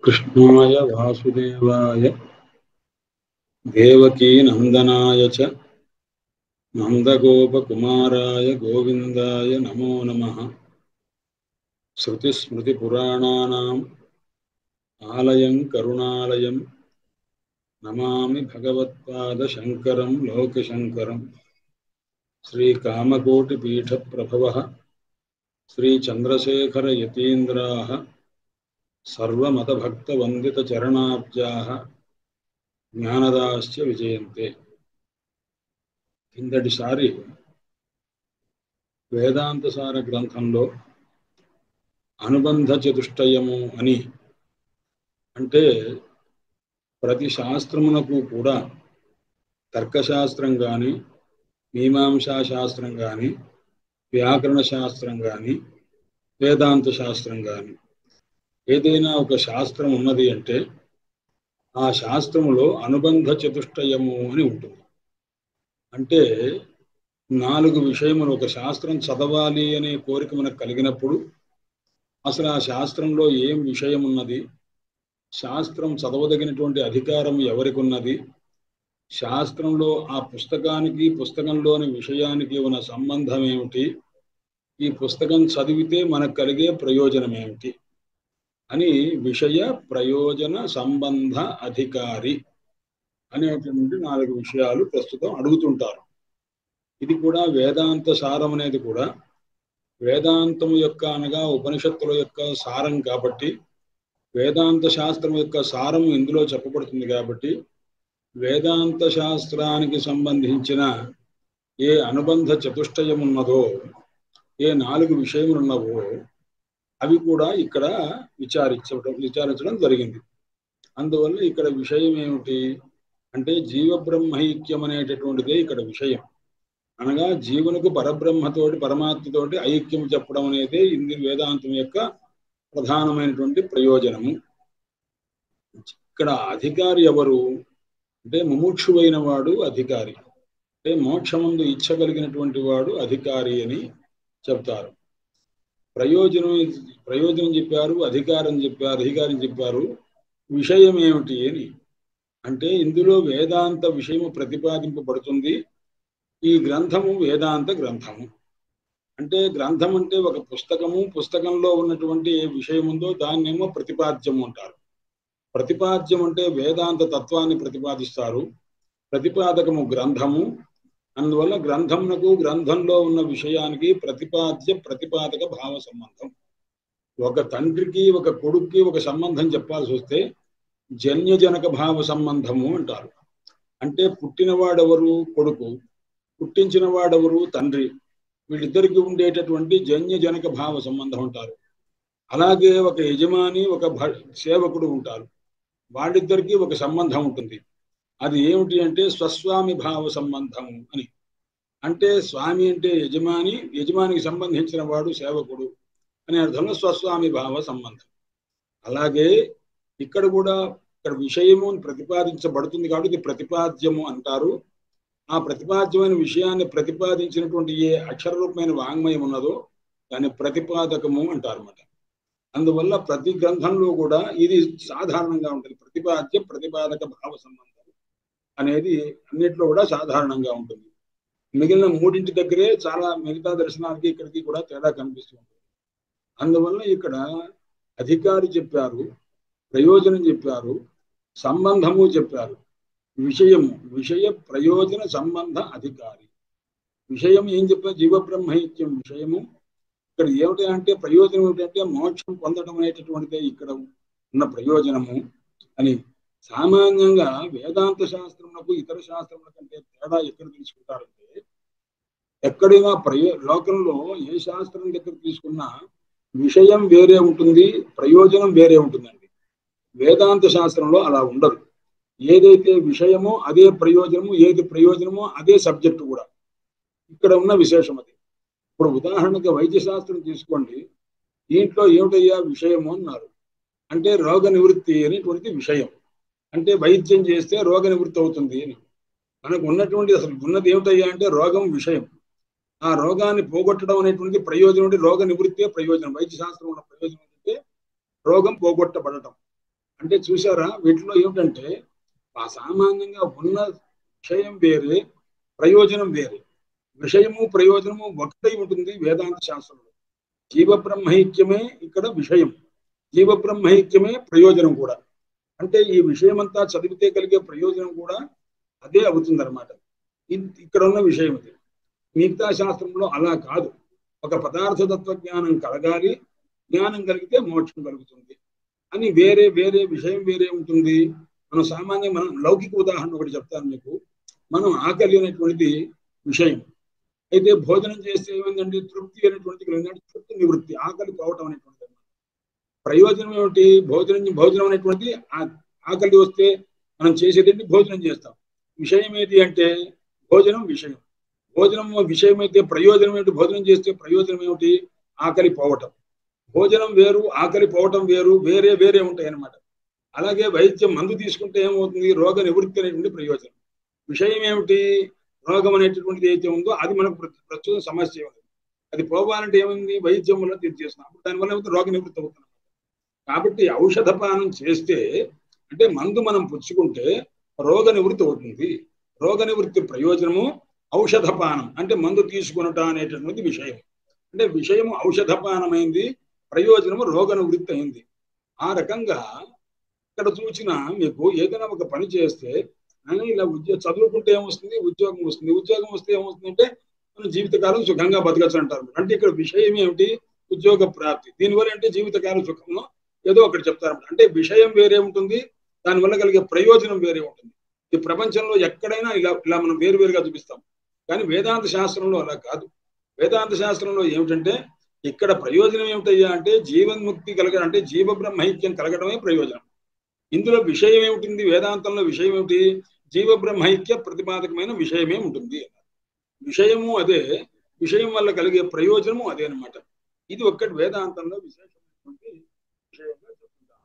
कृष्णाय वासुदेवाय देवकी नंदनाय च नंदगोपकुमाराय गोविंदाय नमो नमः। श्रुतिस्मृतिपुराणानाम् आलयं करुणालयं नमामि भगवत्पादशङ्करं लोकशङ्करं। श्रीकामकोटिपीठप्रभवः श्रीचन्द्रशेखरयतीन्द्राः सर्वमतभक्तवन्दितचरणाब्जाः ज्ञानदाश्च विजयन्ते। కిందటిసారి వేదాంతసార గ్రంథంలో అనుబంధ చతుష్టయము అని అంటే ప్రతి శాస్త్రమునకు కూడా తర్కశాస్త్రం కానీ, మీమాంసా శాస్త్రం కానీ, వ్యాకరణ శాస్త్రం కానీ, వేదాంత శాస్త్రం కానీ ఏదైనా ఒక శాస్త్రం ఉన్నది అంటే ఆ శాస్త్రములో అనుబంధ చతుష్టయము అని ఉంటుంది. అంటే 4 విషయములు ఒక శాస్త్రం చదవాలి అనే కోరిక మనకు కలిగినప్పుడు అసలు ఆ శాస్త్రంలో ఏం విషయం ఉన్నది, శాస్త్రం చదవదగినటువంటి అధికారం ఎవరికి ఉన్నది, శాస్త్రంలో ఆ పుస్తకానికి పుస్తకంలోని విషయానికి ఉన్న సంబంధం ఏమిటి, ఈ పుస్తకం చదివితే మనకు కలిగే ప్రయోజనం ఏమిటి అని విషయ ప్రయోజన సంబంధ అధికారి అనేటువంటి 4 విషయాలు ప్రస్తుతం అడుగుతుంటారు. ఇది కూడా వేదాంత సారం అనేది కూడా వేదాంతం యొక్క అనగా ఉపనిషత్తుల యొక్క సారం కాబట్టి, వేదాంత శాస్త్రం యొక్క సారం ఇందులో చెప్పబడుతుంది కాబట్టి వేదాంత శాస్త్రానికి సంబంధించిన ఏ అనుబంధ చతుష్టయం ఉన్నదో, ఏ 4 విషయములు ఉన్నవో అవి కూడా ఇక్కడ విచారించడం జరిగింది. అందువల్ల ఇక్కడ విషయం ఏమిటి అంటే జీవబ్రహ్మైక్యం అనేటటువంటిదే ఇక్కడ విషయం. అనగా జీవునికి పరబ్రహ్మతోటి పరమాత్మతోటి ఐక్యం చెప్పడం అనేది ఇంది వేదాంతం యొక్క ప్రధానమైనటువంటి ప్రయోజనము. ఇక్కడ అధికారి ఎవరు అంటే ముముక్షువైన వాడు అధికారి, అంటే మోక్షమందు ఇచ్చ కలిగినటువంటి వాడు అధికారి అని చెప్తారు. ప్రయోజనం చెప్పారు, అధికారం చెప్పారు. విషయం ఏమిటి అని అంటే ఇందులో వేదాంత విషయము ప్రతిపాదింపబడుతుంది. ఈ గ్రంథము వేదాంత గ్రంథము. అంటే గ్రంథం అంటే ఒక పుస్తకము, పుస్తకంలో ఉన్నటువంటి ఏ విషయం ఉందో దాన్నేమో ప్రతిపాద్యము అంటారు. ప్రతిపాద్యం అంటే వేదాంత తత్వాన్ని ప్రతిపాదిస్తారు, ప్రతిపాదకము గ్రంథము. అందువల్ల గ్రంథమునకు గ్రంథంలో ఉన్న విషయానికి ప్రతిపాదక భావ సంబంధం. ఒక తండ్రికి ఒక కొడుక్కి ఒక సంబంధం చెప్పాల్సి వస్తే జన్యజనక భావ సంబంధము అంటారు. అంటే పుట్టినవాడెవరు కొడుకు, పుట్టించిన వాడెవరు తండ్రి, వీళ్ళిద్దరికి ఉండేటటువంటి జన్యజనక భావ సంబంధం అంటారు. అలాగే ఒక యజమాని ఒక సేవకుడు ఉంటారు, వాళ్ళిద్దరికీ ఒక సంబంధం ఉంటుంది. అది ఏమిటి అంటే స్వస్వామి భావ సంబంధము అని. అంటే స్వామి అంటే యజమాని, యజమానికి సంబంధించిన వాడు సేవకుడు అనే అర్థంలో స్వస్వామి భావ సంబంధం. అలాగే ఇక్కడ కూడా ఇక్కడ విషయము ప్రతిపాదించబడుతుంది కాబట్టి ఇది ప్రతిపాద్యము అంటారు. ఆ ప్రతిపాద్యమైన విషయాన్ని ప్రతిపాదించినటువంటి ఏ అక్షరరూపమైన వాంగ్మయం ఉన్నదో దాన్ని ప్రతిపాదకము అంటారన్నమాట. అందువల్ల ప్రతి గ్రంథంలో కూడా ఇది సాధారణంగా ఉంటుంది. ప్రతిపాదక భావ సంబంధం అనేది అన్నిట్లో కూడా సాధారణంగా ఉంటుంది. మిగిలిన 3 దగ్గరే చాలా మిగతా దర్శనాలకి ఇక్కడికి కూడా తేడా కనిపిస్తూ ఉంటుంది. అందువల్ల ఇక్కడ అధికారి చెప్పారు, ప్రయోజనం చెప్పారు, సంబంధము చెప్పారు. విషయ ప్రయోజన సంబంధ అధికారి. విషయం ఏం చెప్పారు? జీవబ్రహ్మైక్యం విషయము. ఇక్కడ ఏమిటి అంటే ప్రయోజనం ఏమిటంటే మోక్షం పొందడం అనేటటువంటిదే ఇక్కడ ఉన్న ప్రయోజనము అని. సామాన్యంగా వేదాంత శాస్త్రములకు ఇతర శాస్త్రముల కంటే తేడా ఎక్కడ తీసుకుంటారంటే, ఎక్కడైనా లోకంలో ఏ శాస్త్రం దగ్గర తీసుకున్నా విషయం వేరే ఉంటుంది, ప్రయోజనం వేరే ఉంటుందండి. వేదాంత శాస్త్రంలో అలా ఉండదు. ఏదైతే విషయమో అదే ప్రయోజనము, ఏది ప్రయోజనమో అదే సబ్జెక్టు కూడా. ఇక్కడ ఉన్న విశేషం అది. ఇప్పుడు ఉదాహరణకి వైద్య శాస్త్రం తీసుకోండి, దీంట్లో ఏమిటయ్యా విషయము అన్నారు అంటే రోగ నివృత్తి అనేటువంటిది విషయం. అంటే వైద్యం చేస్తే రోగ నివృత్తి అవుతుంది అని. మనకు ఉన్నటువంటి అసలు ఉన్నది ఏమిటయ్యా అంటే రోగం విషయం. ఆ రోగాన్ని పోగొట్టడం అనేటువంటి ప్రయోజనం, రోగ నివృత్తే ప్రయోజనం. వైద్య శాస్త్రం ఉన్న ప్రయోజనం అంటే రోగం పోగొట్టబడటం. అంటే చూసారా, వీటిలో ఏమిటంటే సామాన్యంగా ఉన్న విషయం వేరే, ప్రయోజనం వేరే. విషయము ప్రయోజనము ఒకటై ఉంటుంది వేదాంత శాస్త్రంలో. జీవ బ్రహ్మైక్యమే ఇక్కడ విషయం, జీవ బ్రహ్మైక్యమే ప్రయోజనం కూడా. అంటే ఈ విషయమంతా చదివితే కలిగే ప్రయోజనం కూడా అదే అవుతుంది అనమాట. ఇక్కడ ఉన్న విషయం అది. మిగతా శాస్త్రంలో అలా కాదు. ఒక పదార్థ తత్వ జ్ఞానం కలగాలి, జ్ఞానం కలిగితే మోక్షం కలుగుతుంది అని వేరే వేరే విషయం వేరే ఉంటుంది. మనం లౌకిక ఉదాహరణ ఒకటి చెప్తాను మీకు. మనం ఆకలి అనేటువంటిది విషయం. అయితే భోజనం చేస్తే ఏమైందండి, తృప్తి అనేటువంటిది కలిగిందంటే తృప్తి నివృత్తి, ఆకలి పోవటం అనేటువంటిది. ప్రయోజనం ఏమిటి, భోజనం అనేటువంటిది ఆకలి వస్తే మనం చేసేది భోజనం చేస్తాం. విషయం ఏది అంటే భోజనం విషయం. భోజనం విషయం అయితే ప్రయోజనం ఏమిటి, భోజనం చేస్తే ప్రయోజనం ఏమిటి, ఆకలి పోవటం. భోజనం వేరు, ఆకలి పోవటం వేరు, వేరే వేరే ఉంటాయి అన్నమాట. అలాగే వైద్యం, మందు తీసుకుంటే ఏమవుతుంది, రోగ నివృత్తి అనేటువంటి ప్రయోజనం. విషయం ఏమిటి, రోగం అనేటటువంటిది ఏదైతే ఉందో అది మనకు ప్రస్తుతం సమస్య ఉంది. అది పోవాలంటే ఏముంది, వైద్యం వల్ల తీర్చేస్తున్నాం. అప్పుడు దానివల్ల ఏమవుతుంది, రోగ నివృత్తి అవుతున్నాం. కాబట్టి ఔషధ పానం చేస్తే అంటే మందు మనం పుచ్చుకుంటే రోగ నివృత్తి అవుతుంది. రోగ నివృత్తి ప్రయోజనము ఔషధ పానం, అంటే మందు తీసుకునట అనేటటువంటి విషయం. అంటే విషయము ఔషధపానమైంది, ప్రయోజనము రోగ నివృత్తి అయింది. ఆ రకంగా ఇక్కడ చూసిన మీకు ఏదైనా ఒక పని చేస్తే ఇలా చదువుకుంటే ఏమొస్తుంది, ఉద్యోగం వస్తుంది. ఉద్యోగం వస్తే ఏమవుతుందంటే మనం జీవితకాలం సుఖంగా బతకచ్చు అంటారు. అంటే ఇక్కడ విషయం ఏమిటి, ఉద్యోగ ప్రాప్తి. దీనివల్ల అంటే జీవితకాలం సుఖంలో ఏదో ఒకటి చెప్తారు. అంటే విషయం వేరే ఉంటుంది, దానివల్ల కలిగే ప్రయోజనం వేరే ఉంటుంది. ఈ ప్రపంచంలో ఎక్కడైనా ఇలా ఇలా మనం వేరువేరుగా చూపిస్తాం. కానీ వేదాంత శాస్త్రంలో అలా కాదు. వేదాంత శాస్త్రంలో ఏమిటంటే ఇక్కడ ప్రయోజనం ఏమిటయ్యా అంటే జీవన్ముక్తి కలగడం, అంటే జీవ బ్రహ్మైక్యం కలగడమే ప్రయోజనం. ఇందులో విషయం ఏమిటి, వేదాంతంలో విషయం ఏమిటి, జీవ బ్రహ్మైక్య ప్రతిపాదకమైన విషయమే ఉంటుంది. విషయము అదే, విషయం వల్ల కలిగే ప్రయోజనము అదే అనమాట. ఇది ఒక్కటి వేదాంతంలో విశేషమైనటువంటి విషయంగా చెప్తుంటాం.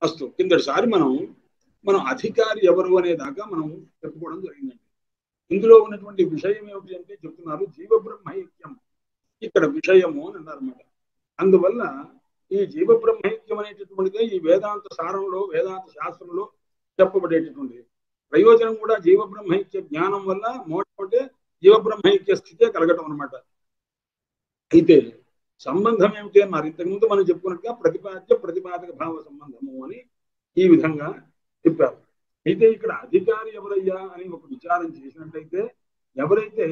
అస్తు, కిందటిసారి మనం అధికారి ఎవరు అనేదాకా మనం చెప్పుకోవడం జరిగిందండి. ఇందులో ఉన్నటువంటి విషయం ఏమిటి అంటే చెప్తున్నారు జీవ బ్రహ్మైక్యం, ఇక్కడ విషయము అని అన్నారన్నమాట. అందువల్ల ఈ జీవ బ్రహ్మైక్యం అనేటటువంటిదే ఈ వేదాంత సారంలో, వేదాంత శాస్త్రంలో చెప్పబడేటటువంటిది. ప్రయోజనం కూడా జీవ బ్రహ్మైక్య జ్ఞానం వల్ల మోక్షం అంటే జీవ బ్రహ్మైక్య స్థితే కలగటం అనమాట. అయితే సంబంధం ఏమిటి అన్నారు, ఇంతకుముందు మనం చెప్పుకున్నట్టుగా ప్రతిపాద్య ప్రతిపాదక భావ సంబంధము అని ఈ విధంగా చెప్పారు. అయితే ఇక్కడ అధికారి ఎవరయ్యా అని ఒక విచారం చేసినట్లయితే, ఎవరైతే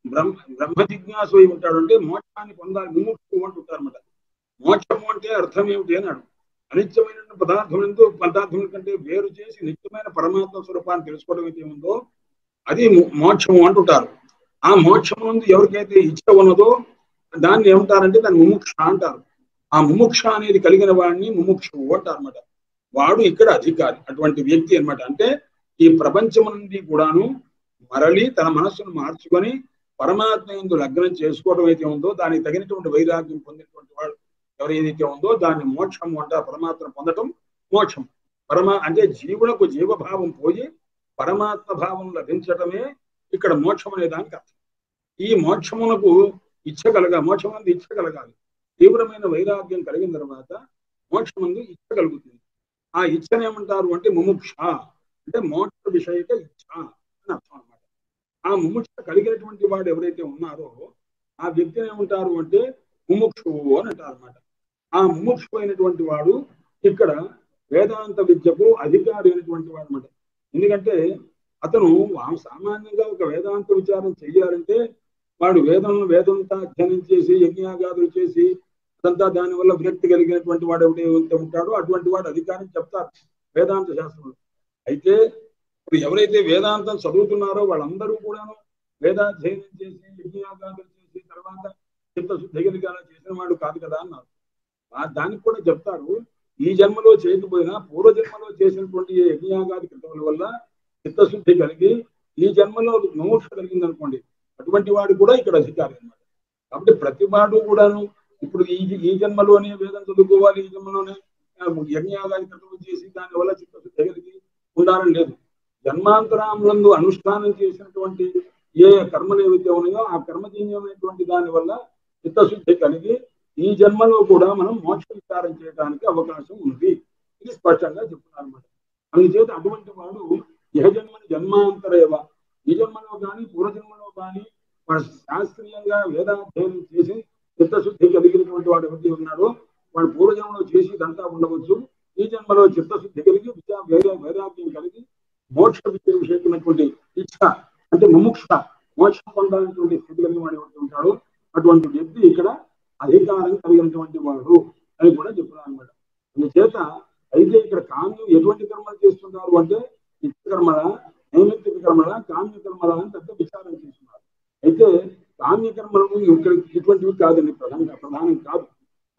బ్రహ్మ జిజ్ఞాసు అయి ఉంటాడు, అంటే మోక్షాన్ని పొందాలి, ముముక్షు అంటుంటారు అన్నమాట. మోక్షము అంటే అర్థం ఏమిటి అన్నాడు. అనిత్యమైన పదార్థం కంటే వేరు చేసి నిత్యమైన పరమాత్మ స్వరూపాన్ని తెలుసుకోవడం అయితే ఉందో అది మోక్షము అంటుంటారు. ఆ మోక్షం నుండి ఎవరికైతే ఇచ్చ ఉన్నదో దాన్ని ఏమంటారంటే దాన్ని ముముక్ష అంటారు. ఆ ముముక్ష అనేది కలిగిన వాడిని ముముక్షు అంటారు అన్నమాట. వాడు ఇక్కడ అధికారి, అటువంటి వ్యక్తి అనమాట. అంటే ఈ ప్రపంచం నుండి కూడాను మరలి తన మనస్సును మార్చుకొని పరమాత్మ యందు లగ్నం చేసుకోవడం అయితే ఉందో దానికి తగినటువంటి వైరాగ్యం పొందినటువంటి వాడు ఎవరైతే ఉందో దాన్ని మోక్షము అంటారు. పరమాత్మ పొందటం మోక్షం. అంటే జీవులకు జీవభావం పోయి పరమాత్మ భావం లభించటమే ఇక్కడ మోక్షం అనే దానికి అర్థం. ఈ మోక్షమునకు మోక్షమందు ఇచ్చ కలగాలి. తీవ్రమైన వైరాగ్యం కలిగిన తర్వాత మోక్షమందు ఇచ్చ కలుగుతుంది. ఆ ఇచ్చనేమంటారు అంటే ముముక్ష, అంటే మోక్ష విషయక ఇచ్చ అని అర్థం అన్నమాట. ఆ ముముక్ష కలిగినటువంటి వాడు ఎవరైతే ఉన్నారో ఆ వ్యక్తిని ఏమంటారు అంటే ముముక్షువు అని అంటారు అన్నమాట. ఆ ముముక్షు అయినటువంటి వాడు ఇక్కడ వేదాంత విద్యకు అధికారి అయినటువంటి వాడు అన్నమాట. ఎందుకంటే అతను సామాన్యంగా ఒక వేదాంత విచారం చెయ్యాలంటే వాడు వేదంతా అధ్యయనం చేసి యజ్ఞయాగాదులు చేసి అదంతా దానివల్ల విరక్తి కలిగినటువంటి వాడు ఎవరైతే ఉంటాడో అటువంటి వాడు అధికారం చెప్తారు వేదాంత శాస్త్రంలో. అయితే ఇప్పుడు ఎవరైతే వేదాంతం చదువుతున్నారో వాళ్ళందరూ కూడాను వేదాధ్యయనం చేసి యజ్ఞయాగాదులు చేసి తర్వాత చిత్తశుద్ధి కలిగేలా చేసిన వాడు కాదు కదా అన్నారు. దానికి కూడా చెప్తారు, ఈ జన్మలో చేయకపోయినా పూర్వజన్మలో చేసినటువంటి యజ్ఞయాగాది కృతముల వల్ల చిత్తశుద్ధి కలిగి ఈ జన్మలో మోక్ష కలిగింది అనుకోండి, అటువంటి వాడు కూడా ఇక్కడ అధికారి అన్నమాట. కాబట్టి ప్రతి వాడు కూడాను ఇప్పుడు ఈ జన్మలోనే వేదం చదువుకోవాలి, ఈ జన్మలోనే యజ్ఞయాగాది కృతములు చేసి దానివల్ల చిత్తశుద్ధి కలిగి ఉండాలని లేదు. జన్మాంతరాములందు అనుష్ఠానం చేసినటువంటి ఏ కర్మలు ఏవైతే ఉన్నాయో ఆ కర్మజన్యమైనటువంటి దాని వల్ల చిత్తశుద్ధి కలిగి ఈ జన్మలో కూడా మనం మోక్ష విచారం చేయడానికి అవకాశం ఉంది. ఇది స్పష్టంగా చెప్తున్నారు అన్నమాట. అందుచేత అటువంటి వాడు జన్మని జన్మాంతరేవ, ఈ జన్మలో కానీ పూర్వజన్మలో కానీ వాడు శాస్త్రీయంగా వేదాధ్యయనం చేసి చిత్తశుద్ధి కలిగినటువంటి వాడు ఎవరికి ఉన్నాడో వాడు పూర్వజన్మలో చేసి ఇదంతా ఉండవచ్చు. ఈ జన్మలో చిత్తశుద్ధి కలిగి వైరాగ్యం కలిగి మోక్ష విషయమైనటువంటి ఇచ్ఛ అంటే ముముక్ష మోక్షం పొందాలనేటువంటి స్థితి కలిగిన వాడు ఎవరికి ఉంటాడో అటువంటి వ్యక్తి ఇక్కడ అధికారం కలిగినటువంటి వాడు అని కూడా చెప్తున్నారు అన్నమాట. అందుచేత అయితే ఇక్కడ కామ్యం ఎటువంటి కర్మలు చేస్తున్నారు అంటే నిత్య కర్మల, నైమిత్తిక కర్మల, కామ్య కర్మల అని పెద్ద విచారం చేస్తున్నారు. అయితే కామ్యకర్మలను ఇక్కడ ఇటువంటివి కాదండి, ప్రధానం కాదు.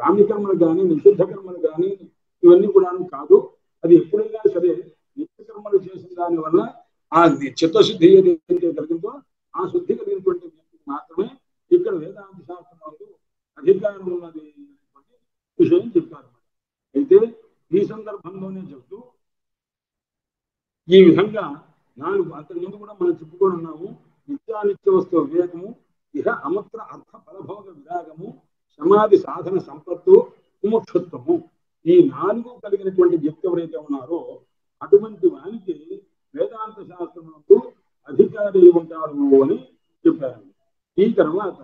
కామ్యకర్మలు కానీ నిషిద్ధ కర్మలు కానీ ఇవన్నీ కూడా కాదు. అది ఎప్పుడైనా సరే నిత్య కర్మలు చేసిన దాని వల్ల ఆ చిత్తశుద్ధి ఏదైతే కలిగిందో ఆ శుద్ధి కలిగినటువంటి వ్యక్తికి మాత్రమే ఇక్కడ వేదాంత శాస్త్రంలో అధికారం ఉన్నది విషయం చెప్పారు. అయితే ఈ సందర్భంలోనే చెబుతూ ఈ విధంగా 4 అంతకుముందు కూడా మనం చెప్పుకొని ఉన్నాము. నిత్యానిత్య వస్తు వివేకము, ఇహ అమత్ర అర్థ ఫలభోగ విరాగము, సమాధి సాధన సంపత్తు, ముముక్షత్వము, ఈ 4 కలిగినటువంటి వ్యక్తి ఎవరైతే ఉన్నారో అటువంటి వానికి వేదాంత శాస్త్రములకు అధికారి ఉంటారు అని చెప్పారు. ఈ తర్వాత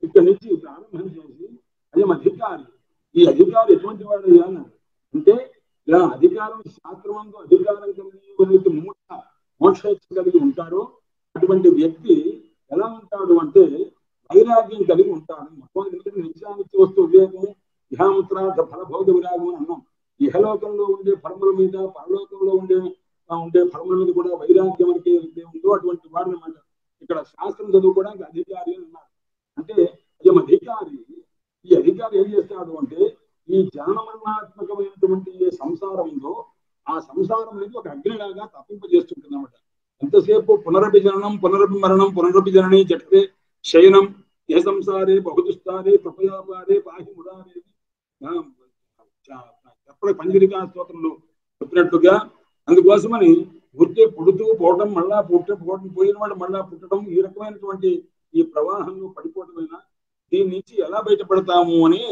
ఇక్కడి నుంచి ప్రారంభం చేసి అయం అధికారి, ఈ అధికారి ఎటువంటి వాడు అన్నాడు అంటే ఇలా అధికారం శాస్త్రమందు అధికారం కలిగి మోక్షేచ్ఛ కలిగి ఉంటారో అటువంటి వ్యక్తి ఎలా ఉంటాడు అంటే వైరాగ్యం కలిగి ఉంటాడు. మొత్తం నిత్యానిత్య వస్తు వివేకము, ఇహాముత్రార్థ ఫలభోగ విరాగం అని అన్నాం. ఇహలోకంలో ఉండే ఫలముల మీద, పరలోకంలో ఉండే ఫలముల మీద కూడా వైరాగ్యం అంటే ఉందో అటువంటి వాడు అన్నమాట. ఇక్కడ శాస్త్రం చదువుకోవడానికి అధికారి అని అన్నారు. అంటే అయం అధికారి, ఈ అధికారి ఏం చేస్తాడు అంటే ఈ జననమరణాత్మకమైనటువంటి ఏ సంసారం ఉందో ఆ సంసారం అనేది ఒక అగ్నిలాగా తప్పింపజేస్తుంటుంది అన్నమాట. ఎంతసేపు పునరపి జననం, పునరపి మరణం, పునరపి జనని జఠరే శయనం, ఏ సంసారే బహుదుస్తారే కృపయాపారే పాహి మురారే ఎప్పుడు పంజరికా స్తోత్రంలో చెప్పినట్టుగా అందుకోసమని ఊరికే పుడుతూ పోవడం, మళ్ళా పోయిన వాడు మళ్ళా పుట్టడం, ఈ రకమైనటువంటి ఈ ప్రవాహంలో పడిపోవడమైనా దీని నుంచి ఎలా బయటపడతాము అని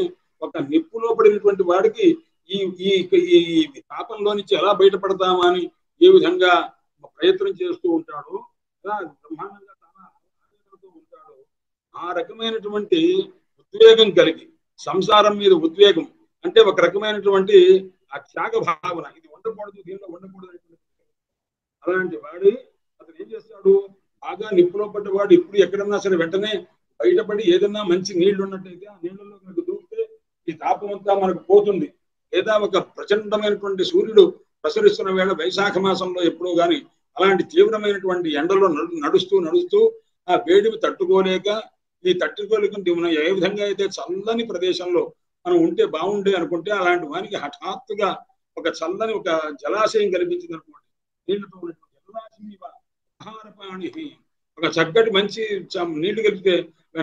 ఒక నిప్పులో పడినటువంటి వాడికి ఈ ఈ తాపంలో నుంచి ఎలా బయటపడతామా అని ఏ విధంగా ప్రయత్నం చేస్తూ ఉంటాడో, ఎలా బ్రహ్మాండంగా చాలా ఆవేదనతో ఉంటాడో ఆ రకమైనటువంటి ఉద్వేగం కలిగి సంసారం మీద ఉద్వేగం అంటే ఒక రకమైనటువంటి ఆ త్యాగ భావన, ఇది ఉండకూడదు దీనిలో ఉండకూడదు. అలాంటి వాడి అతను ఏం చేస్తాడు, బాగా నిప్పులో పడ్డవాడు ఇప్పుడు ఎక్కడన్నా సరే వెంటనే బయటపడి ఏదన్నా మంచి నీళ్లు ఉన్నట్టయితే ఆ నీళ్ళలో మనకు దూకితే ఈ తాపం అంతా మనకు పోతుంది. లేదా ఒక ప్రచండమైనటువంటి సూర్యుడు ప్రసరిస్తున్న వేళ వైశాఖ మాసంలో ఎప్పుడో గాని అలాంటి తీవ్రమైనటువంటి ఎండలో నడుస్తూ ఆ వేడిని తట్టుకోలేక ఈ తట్టుకోలేకుంటే మనం ఏ విధంగా అయితే చల్లని ప్రదేశంలో మనం ఉంటే బాగుండే అనుకుంటే అలాంటి వానికి హఠాత్తుగా ఒక చల్లని ఒక జలాశయం కనిపించింది అనుకోండి, నీళ్లతో ఉన్నటువంటి జలాశయం ఒక చక్కటి మంచి నీళ్లు కలిపితే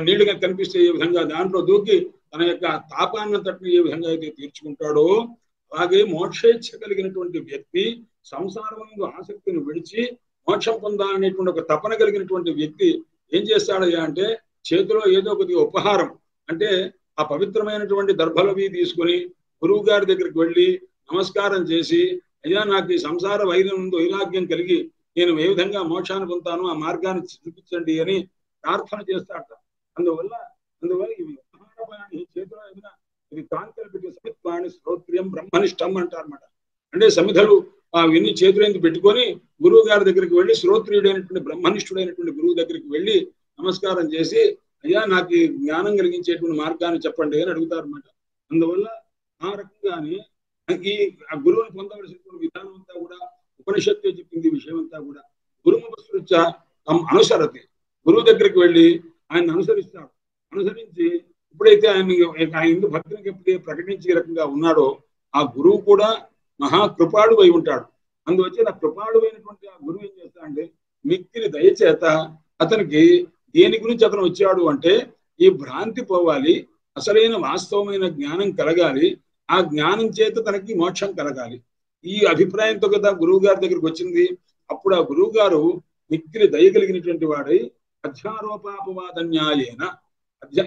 నీళ్లుగా కనిపిస్తే ఏ విధంగా దాంట్లో దూకి తన యొక్క తాపాన్నంతటిని ఏ విధంగా అయితే తీర్చుకుంటాడో అలాగే మోక్షేచ్ఛ కలిగినటువంటి వ్యక్తి సంసారం ఆసక్తిని విడిచి మోక్షం పొందాలనేటువంటి ఒక తపన కలిగినటువంటి వ్యక్తి ఏం చేస్తాడయ్యా అంటే చేతిలో ఏదో కొద్దిగా ఉపహారం అంటే ఆ పవిత్రమైనటువంటి దర్భలవి తీసుకుని గురువు గారి దగ్గరికి వెళ్ళి నమస్కారం చేసి అయ్యా నాకు ఈ సంసార వైరాగ్యం కలిగి నేను ఏ విధంగా మోక్షాన్ని పొందుతాను ఆ మార్గాన్ని చూపించండి అని ప్రార్థన చేస్తాడట. అందువల్ల ఇవి ఉపహారపాణి చేతిలో ఏదైనా ఇది కాంతలు పెట్టి సమిత్వాణి శ్రోత్రియం బ్రహ్మనిష్టం అంటారన్నమాట. అంటే సమిధలు అవన్నీ చేతులైంది పెట్టుకొని గురువు గారి దగ్గరికి వెళ్ళి శ్రోత్రియుడైనటువంటి బ్రహ్మనిష్ఠుడైనటువంటి గురువు దగ్గరికి వెళ్ళి నమస్కారం చేసి అయ్యా నాకు ఈ జ్ఞానం కలిగించేటువంటి మార్గాన్ని చెప్పండి అని అడుగుతారన్నమాట. అందువల్ల ఆ రకంగానే ఈ ఆ గురువుని పొందవలసినటువంటి విధానం అంతా కూడా ఉపనిషత్తు చెప్పింది. విషయం అంతా కూడా గురుముపసృత్య అనుసరతి, గురువు దగ్గరికి వెళ్ళి ఆయన అనుసరిస్తాడు. అనుసరించి ఎప్పుడైతే ఆయన హిందూ భక్తునికి ఎప్పుడైతే ప్రకటించే రకంగా ఉన్నాడో ఆ గురువు కూడా మహాకృపాడు అయి ఉంటాడు. అందువచ్చి ఆ కృపాడు అయినటువంటి ఆ గురువు ఏం చేస్తాడంటే మిక్కిలి దయచేత అతనికి దేని గురించి అతను వచ్చాడు అంటే ఈ భ్రాంతి పోవాలి, అసలైన వాస్తవమైన జ్ఞానం కలగాలి, ఆ జ్ఞానం చేత తనకి మోక్షం కలగాలి. ఈ అభిప్రాయంతో కదా గురువు గారి దగ్గరికి వచ్చింది. అప్పుడు ఆ గురువు గారు మిక్కిలి దయగలిగినటువంటి వాడై అధ్యారోపాపవాద న్యాయేన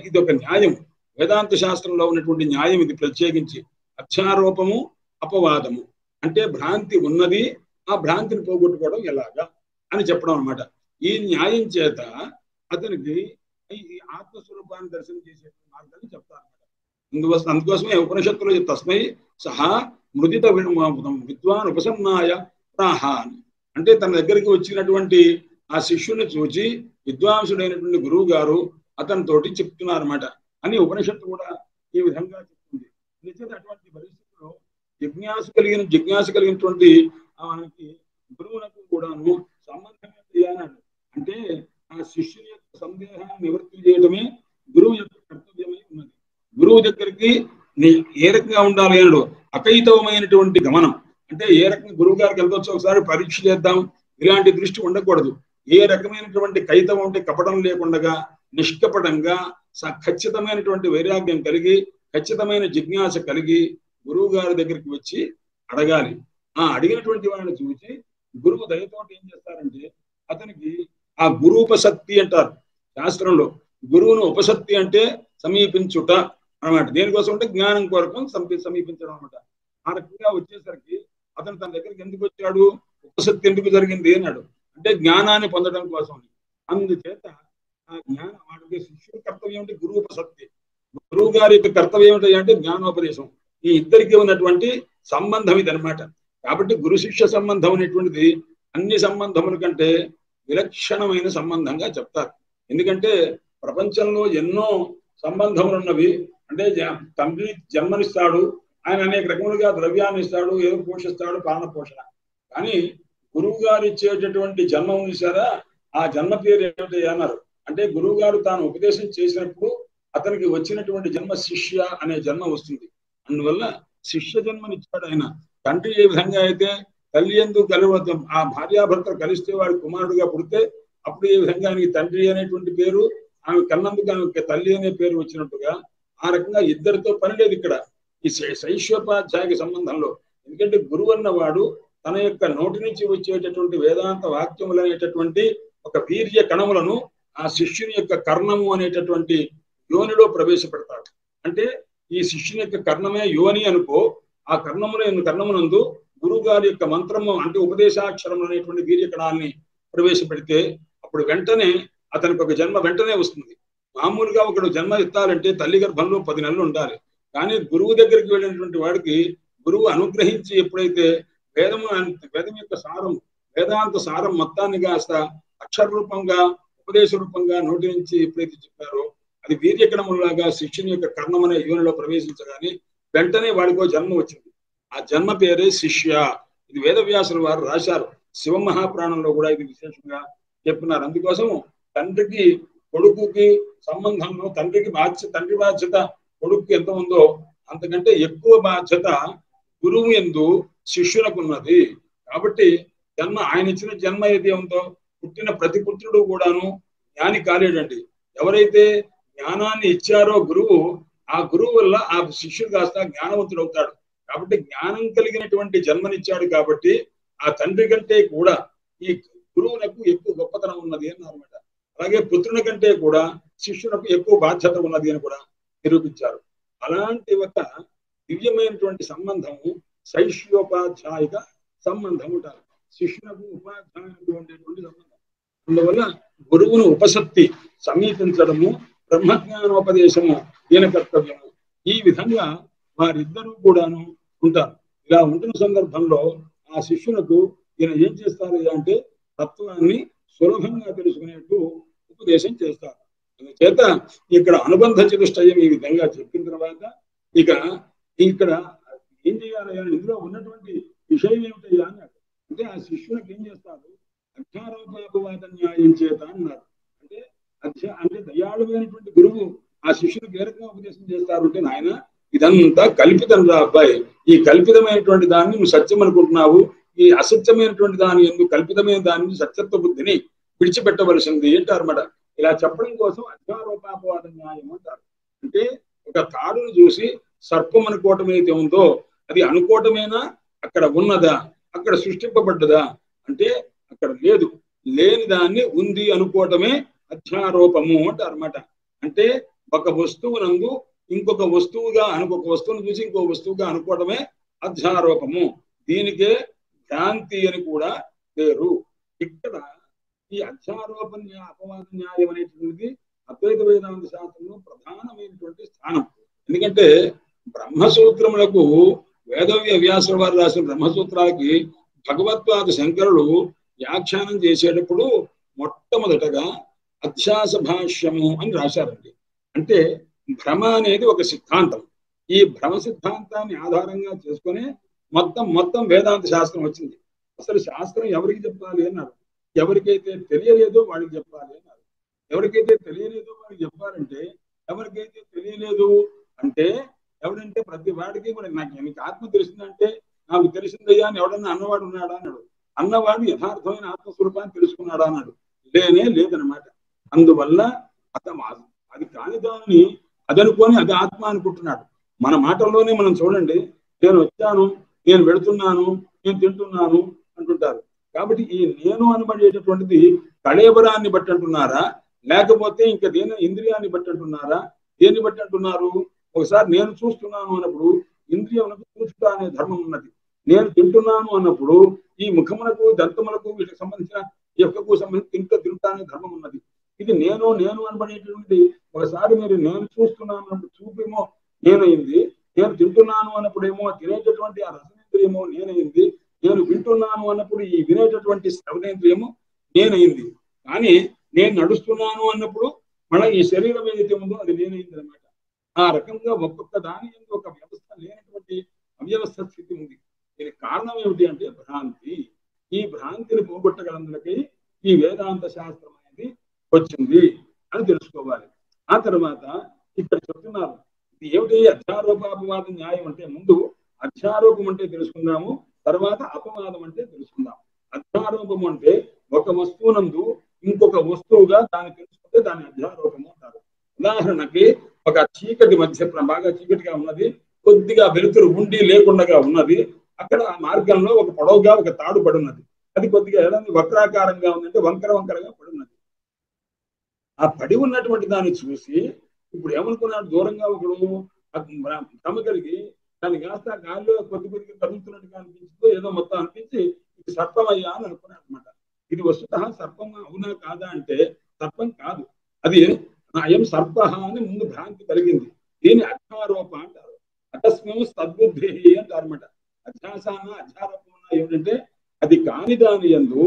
ఇది ఒక న్యాయం, వేదాంత శాస్త్రంలో ఉన్నటువంటి న్యాయం ఇది. ప్రత్యేకించి అధ్యారోపము అపవాదము అంటే భ్రాంతి ఉన్నది, ఆ భ్రాంతిని పోగొట్టుకోవడం ఎలాగా అని చెప్పడం అనమాట. ఈ న్యాయం చేత అతనికి ఈ ఆత్మస్వరూపాన్ని దర్శనం చేసే మార్గాన్ని చెప్తారు అనమాట. అందుకోసమే ఉపనిషత్తులో తస్మై సహా మృదిత విద్వాన్ ఉపసన్నాయ ప్రాహ అంటే తన దగ్గరికి వచ్చినటువంటి ఆ శిష్యుని చూచి విద్వాంసుడైనటువంటి గురువు గారు అతనితోటి చెప్తున్నారన్నమాట అని ఉపనిషత్తు కూడా ఈ విధంగా చెప్తుంది. నిజంగా అటువంటి పరిస్థితుల్లో జిజ్ఞాస కలిగినటువంటి ఆయనకి గురువులకు కూడాను సంబంధం చేయాలన్నాడు. అంటే ఆ శిష్యుని యొక్క సందేహాన్ని నివృత్తి చేయడమే గురువు యొక్క కర్తవ్యమై ఉన్నది. గురువు దగ్గరికి ఏ రకంగా ఉండాలి అన్నాడు, అకైతవమైనటువంటి గమనం. అంటే ఏ రకంగా గురువు గారికి వెళ్ళొచ్చు, ఒకసారి పరీక్ష చేద్దాం ఇలాంటి దృష్టి ఉండకూడదు. ఏ రకమైనటువంటి కైతవం అంటే కపటం లేకుండా నిష్కపటంగా ఖచ్చితమైనటువంటి వైరాగ్యం కలిగి ఖచ్చితమైన జిజ్ఞాస కలిగి గురువు గారి దగ్గరికి వచ్చి అడగాలి. ఆ అడిగినటువంటి వాడిని చూసి గురువు దయతోటి ఏం చేస్తారంటే అతనికి ఆ గురూపసక్తి అంటారు శాస్త్రంలో. గురువును ఉపసక్తి అంటే సమీపించుట అన్నమాట. దేనికోసం అంటే జ్ఞానం కొరకు సమీపించడం అనమాట. ఆ రకంగా వచ్చేసరికి అతను తన దగ్గరికి ఎందుకు వచ్చాడు, ఉపసక్తి ఎందుకు జరిగింది అన్నాడు అంటే జ్ఞానాన్ని పొందడం కోసం. అందుచేత ఆ జ్ఞానం వాడికి శిష్యుడి కర్తవ్యం అంటే గురూపసక్తి, గురువు గారి యొక్క కర్తవ్యం ఏంటి అంటే జ్ఞానోపదేశం. ఈ ఇద్దరికి ఉన్నటువంటి సంబంధం ఇది అనమాట. కాబట్టి గురు శిష్య సంబంధం అనేటువంటిది అన్ని సంబంధముల కంటే విలక్షణమైన సంబంధంగా చెప్తారు. ఎందుకంటే ప్రపంచంలో ఎన్నో సంబంధములు ఉన్నవి. అంటే తండ్రి జన్మనిస్తాడు, ఆయన అనేక రకములుగా ద్రవ్యాన్ని ఇస్తాడు, ఏదో పోషిస్తాడు, పాలన పోషణ. కానీ గురువు గారు ఇచ్చేటటువంటి జన్మ ఉందిసారా, ఆ జన్మ పేరు ఏమిటి అన్నారు అంటే గురువు గారు తాను ఉపదేశం చేసినప్పుడు అతనికి వచ్చినటువంటి జన్మ శిష్య అనే జన్మ వస్తుంది. అందువల్ల శిష్య జన్మనిచ్చాడు ఆయన. తండ్రి ఏ విధంగా అయితే తల్లి యందు కలవద్దు, ఆ భార్యాభర్తలు కలిస్తే వాడి కుమారుడుగా పుడితే అప్పుడు ఏ విధంగా ఆయనకి తండ్రి అనేటువంటి పేరు, ఆమె కన్నందుకు ఆమె తల్లి అనే పేరు వచ్చినట్టుగా ఆ రకంగా ఇద్దరితో పని లేదు ఇక్కడ ఈ శైష్యోపాధ్యాయ సంబంధంలో. ఎందుకంటే గురువు అన్నవాడు తన యొక్క నోటి నుంచి వచ్చేటటువంటి వేదాంత వాక్యములు అనేటటువంటి ఒక వీర్య కణములను ఆ శిష్యుని యొక్క కర్ణము అనేటటువంటి యోనిలో ప్రవేశపెడతాడు. అంటే ఈ శిష్యుని యొక్క కర్ణమే యోని అనుకో, ఆ కర్ణమునందు గురువు గారి యొక్క మంత్రము అంటే ఉపదేశాక్షరములు అనేటువంటి వీర్య కణాలని ప్రవేశపెడితే అప్పుడు వెంటనే అతనికి ఒక జన్మ వెంటనే వస్తుంది. మామూలుగా ఒకడు జన్మ ఎత్తాలంటే తల్లి గర్భంలో 10 నెలలు ఉండాలి. కానీ గురువు దగ్గరికి వెళ్ళినటువంటి వాడికి గురువు అనుగ్రహించి ఎప్పుడైతే వేదం యొక్క సారం, వేదాంత సారం మొత్తాన్ని కాస్త అక్షర రూపంగా ఉపదేశ రూపంగా నోటి నుంచి ఎప్పుడైతే చెప్పారో అది వీర్యకణములాగా శిష్యుని యొక్క కర్ణం అనే యోనిలో ప్రవేశించగానే వెంటనే వాడికో జన్మ వచ్చింది. ఆ జన్మ పేరే శిష్య. ఇది వేదవ్యాసుల వారు రాశారు. శివమహాపురాణంలో కూడా ఇది విశేషంగా చెప్తున్నారు. అందుకోసం తండ్రికి కొడుకుకి సంబంధంలో తండ్రి బాధ్యత కొడుకు ఎంత ఉందో అంతకంటే ఎక్కువ బాధ్యత గురువు యందు శిష్యులకు ఉన్నది. కాబట్టి ఆయన ఇచ్చిన జన్మ ఏది ఉందో పుట్టిన ప్రతి పుత్రుడు కూడాను జ్ఞాని కాలేడండి. ఎవరైతే జ్ఞానాన్ని ఇచ్చారో గురువు, ఆ గురువు వల్ల ఆ శిష్యుడు కాస్త జ్ఞానవంతుడు అవుతాడు. కాబట్టి జ్ఞానం కలిగినటువంటి జన్మనిచ్చాడు కాబట్టి ఆ తండ్రి కంటే కూడా ఈ గురువునకు ఎక్కువ గొప్పతనం ఉన్నది అన్నమాట. అలాగే పుత్రుని కంటే కూడా శిష్యునకు ఎక్కువ బాధ్యత ఉన్నది అని కూడా నిరూపించారు. అలాంటి ఒక దివ్యమైనటువంటి సంబంధము శైష్యోపాధ్యాయిక సంబంధం ఉంటారు. శిష్యునకు ఉపాధ్యాయునికి ఉండేటువంటి సంబంధం. అందువల్ల గురువును ఉపసక్తి సమీపించడము బ్రహ్మజ్ఞానోపదేశము ఈయన కర్తవ్యము. ఈ విధంగా వారిద్దరూ కూడాను ఉంటారు. ఇలా ఉంటున్న సందర్భంలో ఆ శిష్యులకు ఈయన ఏం చేస్తారు అంటే తత్వాన్ని సులభంగా తెలుసుకునేట్టు ఉపదేశం చేస్తారు. అందుచేత ఇక్కడ అనుబంధ చతుష్టయం ఈ విధంగా చెప్పిన తర్వాత ఇక్కడ ఏం చేయాలి అని ఇందులో ఉన్నటువంటి విషయం ఏమిటయ్యా అన్నాడు. అంటే ఆ శిష్యునికి ఏం చేస్తారు, అధ్యారోపాపవాద న్యాయం చేత అన్నారు. అంటే దయాళువైనటువంటి గురువు ఆ శిష్యునికి ఏ రకంగా ఉపదేశం చేస్తారు అంటే, నాయన ఇదంతా కల్పితం రా అబ్బాయి, ఈ కల్పితమైనటువంటి దాన్ని నువ్వు సత్యం అనుకుంటున్నావు, ఈ అసత్యమైనటువంటి దాని ఎందుకు కల్పితమైన దాన్ని సత్యత్వ బుద్ధిని విడిచిపెట్టవలసింది అంటారు అన్నమాట. ఇలా చెప్పడం కోసం అధ్యారోపాపవాద న్యాయం అంటారు. అంటే ఒక తాడును చూసి సర్పం అనుకోవటం అయితే ఉందో అది అనుకోవటమేనా, అక్కడ ఉన్నదా, అక్కడ సృష్టింపబడ్డదా అంటే అక్కడ లేదు. లేని దాన్ని ఉంది అనుకోవటమే అధ్యారోపము అంటారు అనమాట. అంటే ఒక వస్తువునందు ఇంకొక వస్తువుగా ఒక వస్తువును చూసి ఇంకో వస్తువుగా అనుకోవటమే అధ్యారోపము. దీనికే భ్రాంతి అని కూడా పేరు. ఇక్కడ ఈ అధ్యారోప అపవాద న్యాయం అనేటువంటిది అద్వైత వేదాంత శాస్త్రంలో ప్రధానమైనటువంటి స్థానం. ఎందుకంటే బ్రహ్మసూత్రములకు వేదవ్య వ్యాసుల వారు రాసిన బ్రహ్మసూత్రాలకి భగవత్పాద శంకరులు వ్యాఖ్యానం చేసేటప్పుడు మొట్టమొదటగా అధ్యాస భాష్యము అని రాశారండి. అంటే భ్రమ అనేది ఒక సిద్ధాంతం. ఈ భ్రమ సిద్ధాంతాన్ని ఆధారంగా చేసుకుని మొత్తం వేదాంత శాస్త్రం వచ్చింది. అసలు శాస్త్రం ఎవరికి చెప్పాలి అన్నారు. ఎవరికైతే తెలియలేదో వాడికి చెప్పాలి అన్నారు. ఎవరికైతే తెలియలేదో వాడికి చెప్పాలంటే ఎవరికైతే తెలియలేదు అంటే ఎవడంటే ప్రతి వాడికి కూడా నీకు ఆత్మ తెలిసిందంటే నాకు తెలిసిందయ్యా అని ఎవడన్నా అన్నవాడు ఉన్నాడా అన్నాడు. అన్నవాడు యథార్థమైన ఆత్మస్వరూపాన్ని తెలుసుకున్నాడా అన్నాడు. లేదనమాట. అందువల్ల అది కాని దాన్ని అదనుకొని అది ఆత్మ అనుకుంటున్నాడు. మన మాటల్లోనే మనం చూడండి, నేను వచ్చాను, నేను వెళుతున్నాను, నేను తింటున్నాను అంటుంటారు. కాబట్టి ఈ నేను అనబడేటటువంటిది కళేబరాన్ని బట్టి అంటున్నారా, లేకపోతే ఇంకా దేని ఇంద్రియాన్ని బట్టి అంటున్నారా? దేన్ని బట్టి అంటున్నారు? ఒకసారి నేను చూస్తున్నాను అన్నప్పుడు ఇంద్రియములకు చూచుట అనే ధర్మం ఉన్నది. నేను తింటున్నాను అన్నప్పుడు ఈ ముఖములకు దంతములకు వీటికి సంబంధించిన యొక్కకు సంబంధించి తింటా అనే ధర్మం ఉన్నది. ఇది నేను అనబడేటువంటి ఒకసారి మీరు నేను చూస్తున్నాను అన్నప్పుడు చూపేమో నేనైంది, నేను తింటున్నాను అన్నప్పుడేమో తినేటటువంటి ఆ రసనేంద్రియమో నేనైంది, నేను వింటున్నాను అన్నప్పుడు ఈ వినేటటువంటి శ్రవణేంద్రియము నేనైంది. కానీ నేను నడుస్తున్నాను అన్నప్పుడు మన ఈ శరీరం ఏదైతే ఉందో అది నేనైంది అనమాట. ఆ రకంగా ఒక్కొక్క దాని ఒక వ్యవస్థ లేనటువంటి అవ్యవస్థ స్థితి ఉంది. దీనికి కారణం ఏమిటి అంటే భ్రాంతి. ఈ భ్రాంతిని పోగొట్టగలందులకి ఈ వేదాంత శాస్త్రం అనేది వచ్చింది అని తెలుసుకోవాలి. ఆ తర్వాత ఇక్కడ చెప్తున్నారు, ఇది ఏమిటి అధ్యారోపాపవాద న్యాయం అంటే ముందు అధ్యారోపం అంటే తెలుసుకుందాము, తర్వాత అపవాదం అంటే తెలుసుకుందాం. అధ్యారోపం అంటే ఒక వస్తువునందు ఇంకొక వస్తువుగా దాన్ని తెలుసుకుంటే దాన్ని అధ్యారోపము అంటారు. ఉదాహరణకి ఒక చీకటి మధ్య బాగా చీకటిగా ఉన్నది, కొద్దిగా వెలుతురు ఉండి లేకుండా ఉన్నది. అక్కడ ఆ మార్గంలో ఒక పొడవుగా ఒక తాడు పడున్నది. అది కొద్దిగా ఎలా వక్రాకారంగా ఉందంటే వంకరగా పడున్నది. ఆ పడి ఉన్నటువంటి దాన్ని చూసి ఇప్పుడు ఏమనుకున్నాడు, దూరంగా ఒకడు భ్రమ కలిగి దాన్ని కాస్త గాలిలో కొద్దిగా కదులుతున్నట్టుగా అనిపించిందో ఏదో మొత్తం అనిపించి ఇది సర్పం అయ్యా అని అనుకున్నాడు అనమాట. ఇది వస్తుత సర్పం అవునా కాదా అంటే సర్పం కాదు, అది అయం సర్ప అని ముందు భ్రాంతి కలిగింది. దీన్ని అధ్యారోప అంటారు. అతస్మము సద్బుద్ధి అంటారు అనమాట. అధ్యారోపం ఏమిటంటే అది కాని దాని యందు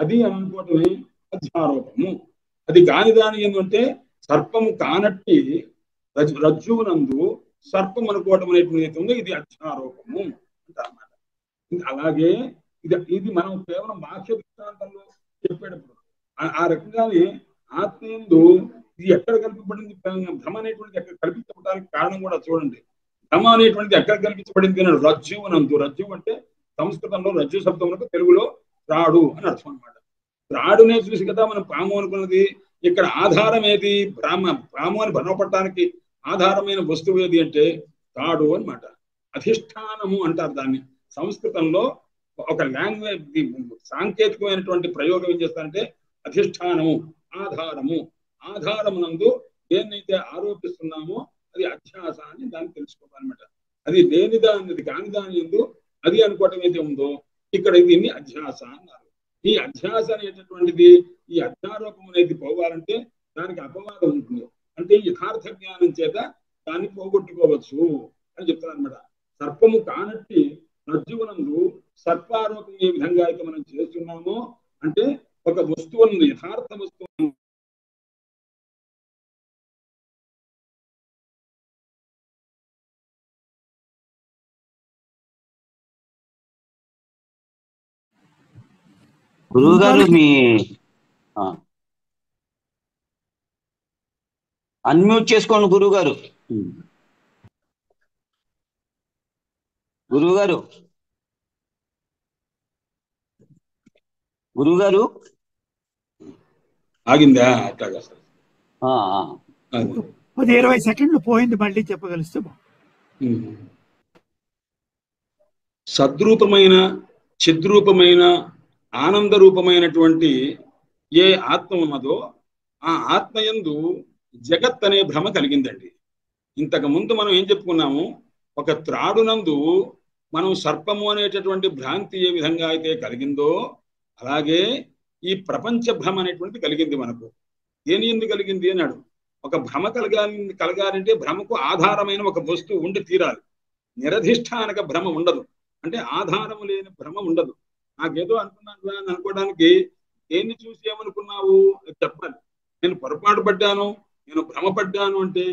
అది అని అనుకోవటమే అధ్యారోపము. అది కాని దాని యందు అంటే సర్పము కానట్టి రజ్జువునందు సర్పం అనుకోవటం అనేటువంటి ఉందో ఇది అధ్యారోపము అంటారన్నమాట. అలాగే ఇది మనం కేవలం బాహ్య దృష్టాంతంలో చెప్పేటప్పుడు ఆ రకంగానే ఆత్మయందు ఇది ఎక్కడ కల్పించబడింది, భ్రమ అనేటువంటిది ఎక్కడ కల్పించబడడానికి కారణం కూడా చూడండి. భ్రమ అనేటువంటిది ఎక్కడ కల్పించబడింది అని రజ్జువునందు, రజ్జువు అంటే సంస్కృతంలో రజ్జు శబ్దములకు తెలుగులో త్రాడు అని అర్థం అనమాట. త్రాడునే చూసి కదా మనం పాము అనుకున్నది. ఇక్కడ ఆధారం ఏది? పాము అని భ్రమపడటానికి ఆధారమైన వస్తువు ఏది అంటే తాడు అనమాట. అధిష్టానము అంటారు దాన్ని. సంస్కృతంలో ఒక లాంగ్వేజ్ సాంకేతికమైనటువంటి ప్రయోగం ఏం చేస్తారంటే అధిష్టానము, ఆధారము. ఆధారమునందు దేన్నైతే ఆరోపిస్తున్నామో అది అధ్యాస అని దాన్ని తెలుసుకోవాలన్నమాట. అది లేని దాని కాని దాని ఎందు అది అనుకోవటం అయితే ఉందో ఇక్కడ దీన్ని అధ్యాస అన్నారు. ఈ అధ్యాస అనేటటువంటిది, ఈ అధ్యారోపం అనేది పోవాలంటే దానికి అపవాదం ఉంటుంది. అంటే యథార్థ జ్ఞానం చేత దాన్ని పోగొట్టుకోవచ్చు అని చెప్తారు అనమాట. సర్పము కానట్టి రజ్జువునందు సర్పారోపం ఏ విధంగా అయితే మనం చేస్తున్నామో అంటే ఒక వస్తువును యథార్థ వస్తువు గురువుగారు మీ అన్మ్యూట్ చేసుకోండి గురువుగారు. గురువుగారు గురువుగారు ఆగిందా? అట్లాగా 10-20 సెకండ్లు పోయింది, మళ్ళీ చెప్పగలిస్తే. సద్రూపమైన చిద్రూపమైన ఆనంద రూపమైనటువంటి ఏ ఆత్మ ఉన్నదో ఆ ఆత్మయందు జగత్ అనే భ్రమ కలిగిందండి. ఇంతకు ముందు మనం ఏం చెప్పుకున్నాము, ఒక త్రాడునందు మనం సర్పము అనేటటువంటి భ్రాంతి ఏ విధంగా అయితే కలిగిందో అలాగే ఈ ప్రపంచ భ్రమ అనేటువంటి కలిగింది మనకు. దేని ఎందుకు కలిగింది అన్నాడు. ఒక భ్రమ కలగాలంటే భ్రమకు ఆధారమైన ఒక వస్తువు ఉండి తీరాలి. నిరధిష్టానక భ్రమ ఉండదు, అంటే ఆధారం లేని భ్రమ ఉండదు. నాకేదో అనుకున్నాను అని అనుకోవడానికి దేన్ని చూసి ఏమనుకున్నావు చెప్పాలి. నేను పొరపాటు పడ్డాను, నేను భ్రమపడ్డాను అంటే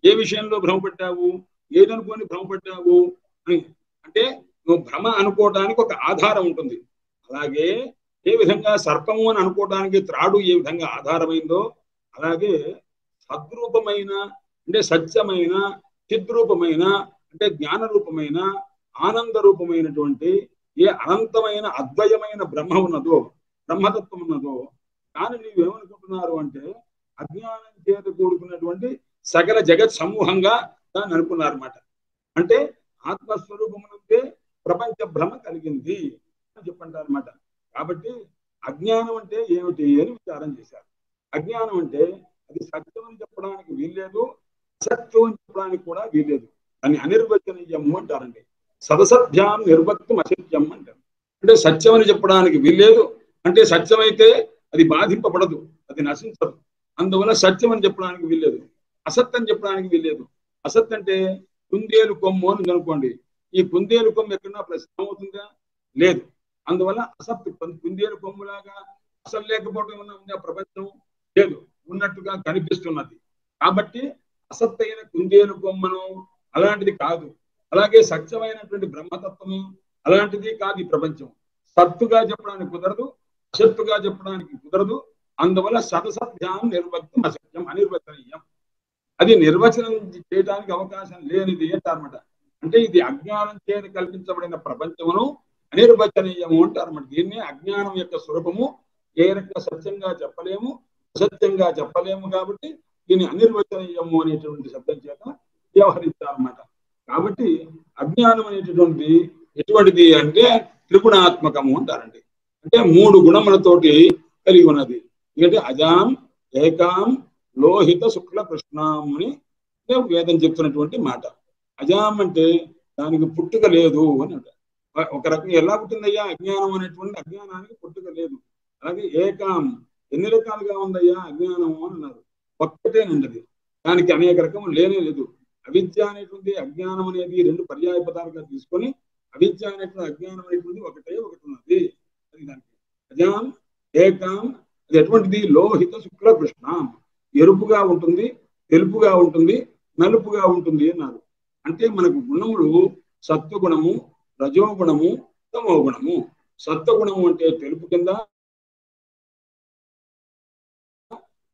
ఏ విషయంలో భ్రమపడ్డావు, ఏదనుకోని భ్రమపడ్డావు అంటే నువ్వు భ్రమ అనుకోవడానికి ఒక ఆధారం ఉంటుంది. అలాగే ఏ విధంగా సర్పము అని అనుకోవడానికి త్రాడు ఏ విధంగా ఆధారమైందో అలాగే సద్రూపమైన అంటే సత్యమైన చిద్రూపమైన అంటే జ్ఞాన రూపమైన ఆనంద రూపమైనటువంటి ఏ అనంతమైన అద్వయమైన బ్రహ్మ ఉన్నదో బ్రహ్మతత్వం ఉన్నదో దాన్ని నీవేమనుకుంటున్నారు అంటే అజ్ఞానం చేత కూడుకున్నటువంటి సకల జగత్ సమూహంగా దాన్ని అనుకున్నారన్నమాట. అంటే ఆత్మస్వరూపమునంటే ప్రపంచ భ్రమ కలిగింది అని చెప్పంటారు అనమాట. కాబట్టి అజ్ఞానం అంటే ఏమిటి అని విచారం చేశారు. అజ్ఞానం అంటే అది సత్యం అని చెప్పడానికి వీల్లేదు, అసత్యం అని చెప్పడానికి కూడా వీల్లేదు. దాన్ని అనిర్వచనీయము అంటారండి. సదసత్యాం నిర్వక్తం అసత్యం అంటారు. అంటే సత్యం అని చెప్పడానికి వీల్లేదు, అంటే సత్యమైతే అది బాధింపబడదు, అది నశించదు. అందువల్ల సత్యం అని చెప్పడానికి వీల్లేదు, అసత్యం చెప్పడానికి వీల్లేదు. అసత్ అంటే కుందేలు కొమ్ము అని అనుకోండి. ఈ కుందేలు కొమ్ము ఎక్కడన్నా ప్రశ్న అవుతుందా? లేదు. అందువల్ల అసత్ కుందేలు కొమ్ములాగా అసలు లేకపోవడం ఉందా ప్రపంచం? లేదు, ఉన్నట్టుగా కనిపిస్తున్నది. కాబట్టి అసత్తైన కుందేలు కొమ్మను అలాంటిది కాదు. అలాగే సత్యమైనటువంటి బ్రహ్మతత్వము అలాంటిది కాదు ఈ ప్రపంచం. సత్తుగా చెప్పడానికి కుదరదు, అసత్తుగా చెప్పడానికి కుదరదు. అందువల్ల సదసత్యాం నిర్వక్తం అసత్యం అనిర్వచనీయం. అది నిర్వచనం చేయడానికి అవకాశం లేనిది అంటారన్నమాట. అంటే ఇది అజ్ఞానం చేత కల్పించబడిన ప్రపంచమును అనిర్వచనీయము అంటారన్నమాట. దీన్ని అజ్ఞానం యొక్క స్వరూపము ఏ రకంగా సత్యంగా చెప్పలేము, అసత్యంగా చెప్పలేము. కాబట్టి దీన్ని అనిర్వచనీయము అనేటువంటి శబ్దం చేత వ్యవహరిస్తారన్నమాట. కాబట్టి అజ్ఞానం అనేటటువంటి ఎటువంటిది అంటే త్రిగుణాత్మకము అంటారండి. అంటే మూడు గుణములతోటి కలిగి ఉన్నది. ఎందుకంటే అజాం ఏకాం లోహిత శుక్ల కృష్ణం అని వేదం చెప్తున్నటువంటి మాట. అజాం అంటే దానికి పుట్టుక లేదు అని అంటారు. ఒక రకంగా ఎలా పుట్టిందయ్యా అజ్ఞానం అనేటువంటి, అజ్ఞానానికి పుట్టుక లేదు. అలాగే ఏకాం ఎన్ని రకాలుగా ఉందయ్యా అజ్ఞానము అని అన్నారు. ఒక్కటేనండి, దానికి అనేక రకములు లేనే లేదు. అవిద్య అనేటువంటి అజ్ఞానం అనేది రెండు పర్యాయ పదాలుగా తీసుకొని అవిద్య అనేటువంటి అజ్ఞానం అనేటువంటి ఒకటి ఉన్నది. అది దానికి అజాం ఏకాం. అది ఎటువంటిది? లోహిత శుక్ల కృష్ణం. ఎరుపుగా ఉంటుంది, తెలుపుగా ఉంటుంది, నలుపుగా ఉంటుంది అన్నారు. అంటే మనకు గుణములు సత్వగుణము, రజోగుణము, తమో గుణము. సత్వగుణము అంటే తెలుపు కింద,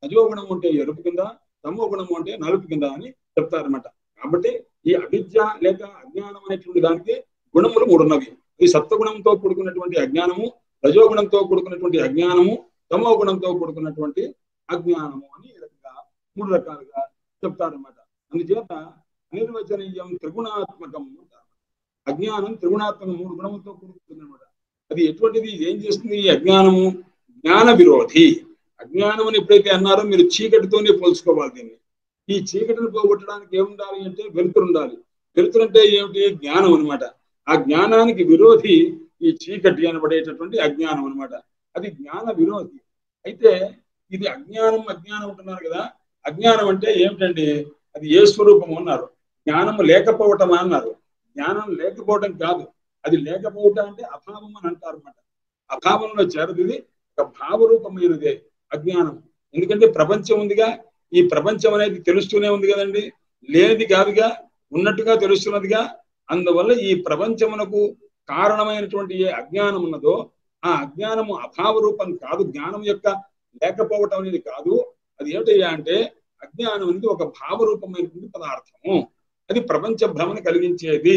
రజోగుణము అంటే ఎరుపు కింద, తమో గుణము అంటే నలుపు కింద అని చెప్తారన్నమాట. కాబట్టి ఈ అవిద్య లేక అజ్ఞానం అనేటువంటి దానికి గుణములు మూడు ఉన్నవి. ఈ సత్వగుణంతో కూడుకున్నటువంటి అజ్ఞానము, రజోగుణంతో కూడుకున్నటువంటి అజ్ఞానము, తమో గుణంతో కూడుకున్నటువంటి అజ్ఞానము అని ఈ రకంగా మూడు రకాలుగా చెప్తారన్నమాట. అందుచేత అనిర్వచనీయం త్రిగుణాత్మకం అంటారు. అజ్ఞానం త్రిగుణాత్మకం, మూడు గుణములతో కూడుకుంటుంది అనమాట. అది ఎటువంటిది? ఏం చేస్తుంది ఈ అజ్ఞానము? జ్ఞాన విరోధి. అజ్ఞానం అని ఎప్పుడైతే అన్నారో మీరు చీకటితోనే పోల్చుకోవాలి దీన్ని. ఈ చీకటిని పోగొట్టడానికి ఏముండాలి అంటే వెలుతురు ఉండాలి. వెలుతురు అంటే ఏమిటి? జ్ఞానం అనమాట. ఆ జ్ఞానానికి విరోధి ఈ చీకటి అనబడేటటువంటి అజ్ఞానం అనమాట. అది జ్ఞాన విరోధి. అయితే ఇది అజ్ఞానం అజ్ఞానం అంటున్నారు కదా. అజ్ఞానం అంటే ఏమిటండి? అది ఏ స్వరూపము అన్నారు. జ్ఞానము లేకపోవటం అన్నారు. జ్ఞానం లేకపోవటం కాదు, అది లేకపోవటం అంటే అభావం అని అంటారు అనమాట. అభావంలో చేరదు. ఇది ఒక భావరూపమైనదే అజ్ఞానం. ఎందుకంటే ప్రపంచం ఉందిగా, ఈ ప్రపంచం అనేది తెలుస్తూనే ఉంది కదండి, లేనిది కాదుగా, ఉన్నట్టుగా తెలుస్తున్నదిగా. అందువల్ల ఈ ప్రపంచమునకు కారణమైనటువంటి ఏ అజ్ఞానం ఉన్నదో ఆ అజ్ఞానము అభావ రూపం కాదు, జ్ఞానం యొక్క లేకపోవటం అనేది కాదు. అది ఏమిటయ్యా అంటే అజ్ఞానం అనేది ఒక భావరూపమైనటువంటి పదార్థము, అది ప్రపంచ భ్రమను కలిగించేది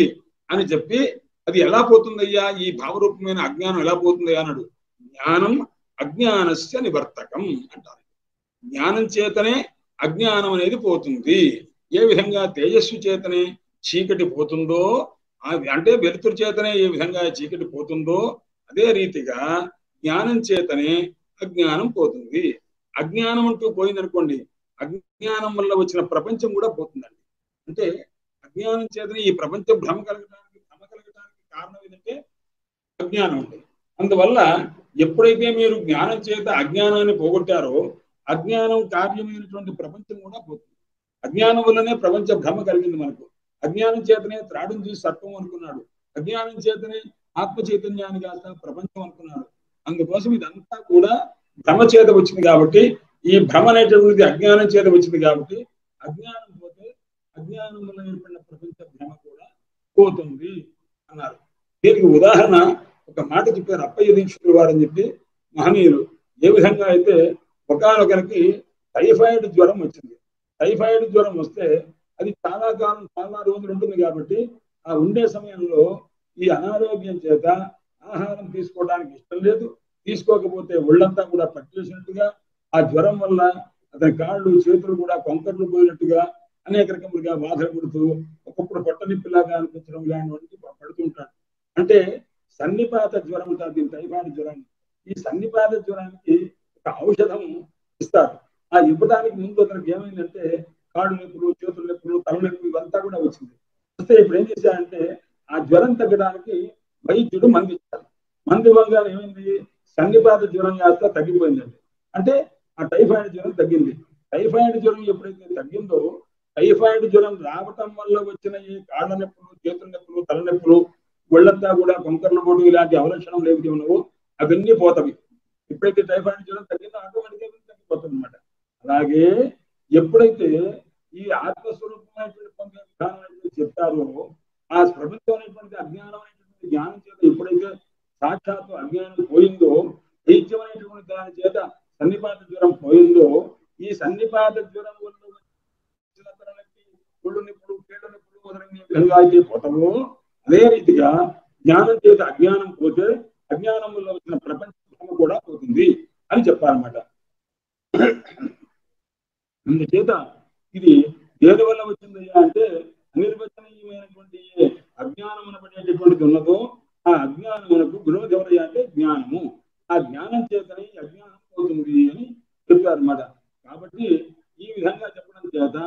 అని చెప్పి, అది ఎలా పోతుందయ్యా ఈ భావరూపమైన అజ్ఞానం ఎలా పోతుందయ్యా అన్నాడు. జ్ఞానం అజ్ఞానస్య నివర్తకం అంటారు. జ్ఞానం చేతనే అజ్ఞానం అనేది పోతుంది. ఏ విధంగా తేజస్సు చేతనే చీకటి పోతుందో, అంటే వెలుతురు చేతనే ఏ విధంగా చీకటి పోతుందో, అదే రీతిగా జ్ఞానం చేతనే అజ్ఞానం పోతుంది. అజ్ఞానం అంటూ పోయిందనుకోండి, అజ్ఞానం వల్ల వచ్చిన ప్రపంచం కూడా పోతుందండి. అంటే అజ్ఞానం చేతనే ఈ ప్రపంచం భ్రమ కలగడానికి కారణం ఏంటంటే అజ్ఞానం ఉంది. అందువల్ల ఎప్పుడైతే మీరు జ్ఞానం చేత అజ్ఞానాన్ని పోగొట్టారో అజ్ఞానం కార్యమైనటువంటి ప్రపంచం కూడా పోతుంది. అజ్ఞానం వల్లనే ప్రపంచ భ్రమ కలిగింది మనకు. అజ్ఞానం చేతనే త్రాడును చూసి సర్పం అనుకున్నాడు, అజ్ఞానం చేతనే ఆత్మ చైతన్యాన్ని కాస్త ప్రపంచం అనుకున్నాడు. అందుకోసం ఇదంతా కూడా భ్రమ చేత వచ్చింది కాబట్టి, ఈ భ్రమ అనేటువంటిది అజ్ఞానం చేత వచ్చింది కాబట్టి, అజ్ఞానం పోతే అజ్ఞానం వల్ల ఏర్పడిన ప్రపంచ భ్రమ కూడా పోతుంది అన్నారు. దీనికి ఉదాహరణ ఒక మాట చెప్పారు అప్పయ్య దీక్షితులు వారు అని చెప్పి మహనీయులు. ఏ విధంగా అయితే ఒకనొకరికి టైఫాయిడ్ జ్వరం వచ్చింది. టైఫాయిడ్ జ్వరం వస్తే అది చాలా కాలం చాలా రోజులు ఉంటుంది కాబట్టి ఆ ఉండే సమయంలో ఈ అనారోగ్యం చేత ఆహారం తీసుకోవడానికి ఇష్టం లేదు. తీసుకోకపోతే ఒళ్ళంతా కూడా పట్టేసినట్టుగా, ఆ జ్వరం వల్ల అతని కాళ్ళు చేతులు కూడా కొంకర్లు పోయినట్టుగా అనేక రకములుగా బాధలు పడుతూ ఒక్కొక్కడు పొట్టనిప్పిలాగా అనిపించడం ఇలాంటివన్నీ పడుతుంటాడు. అంటే సన్నిపాత జ్వరం అంటారు దీని టైఫాయిడ్ జ్వరం. ఈ సన్నిపాత జ్వరానికి ఒక ఔషధం ఇస్తారు. ఆ ఇవ్వడానికి ముందు అతనికి ఏమైందంటే కాళ్ళు నొప్పులు, చేతుల నొప్పులు, తలనొప్పులు ఇవంతా కూడా వచ్చింది. వస్తే ఇప్పుడు ఏం చేశారంటే ఆ జ్వరం తగ్గడానికి వైద్యుడు మందు ఇచ్చారు. మందు ఇవ్వగానే ఏమైంది, సన్నిపాత జ్వరం కాస్త తగ్గిపోయిందండి. అంటే ఆ టైఫాయిడ్ జ్వరం తగ్గింది. టైఫాయిడ్ జ్వరం ఎప్పుడైతే తగ్గిందో, టైఫాయిడ్ జ్వరం రావటం వల్ల వచ్చిన ఈ కాళ్ళ నొప్పులు, చేతుల నొప్పులు, తలనొప్పులు, ఒళ్ళంతా కూడా కొంకర్ల పొడి ఇలాంటి అవలక్షణం లేకపోతే ఉన్నావు అవన్నీ పోతవి. ఎప్పుడైతే టైఫాయిడ్ జ్వరం తగ్గిందో ఆటోమేటిక్గా తగ్గిపోతుంది అనమాట. అలాగే ఎప్పుడైతే ఈ ఆత్మస్వరూపమైనటువంటి విధానం చెప్తారో, ఆ ప్రపంచం అనేటువంటి అజ్ఞానం అనేటువంటి జ్ఞానం చేత ఎప్పుడైతే సాక్షాత్తు అజ్ఞానం పోయిందో, దైత్యం అనేటువంటి దాని చేత సన్నిపాత జ్వరం పోయిందో, ఈ సన్నిపాత జ్వరం వల్ల ఒళ్ళు నొప్పులు, కీళ్ళ నొప్పులు మొదలైన విధంగా అయితే పోతామో, అదే రీతిగా జ్ఞానం చేత అజ్ఞానం పోతే అజ్ఞానం వల్ల వచ్చిన ప్రపంచం కూడా పోతుంది అని చెప్పారన్నమాట. అందుచేత ఇది దేని వల్ల వచ్చిందయ్యా అంటే అనిర్వచనీయమైనటువంటి అజ్ఞానం అనబడేటటువంటిది ఉన్నదో ఆ అజ్ఞానమునకు విరోధి ఎవరయ్యా అంటే జ్ఞానము. ఆ జ్ఞానం చేతనే అజ్ఞానం పోతుంది అని చెప్పారన్నమాట. కాబట్టి ఈ విధంగా చెప్పడం చేత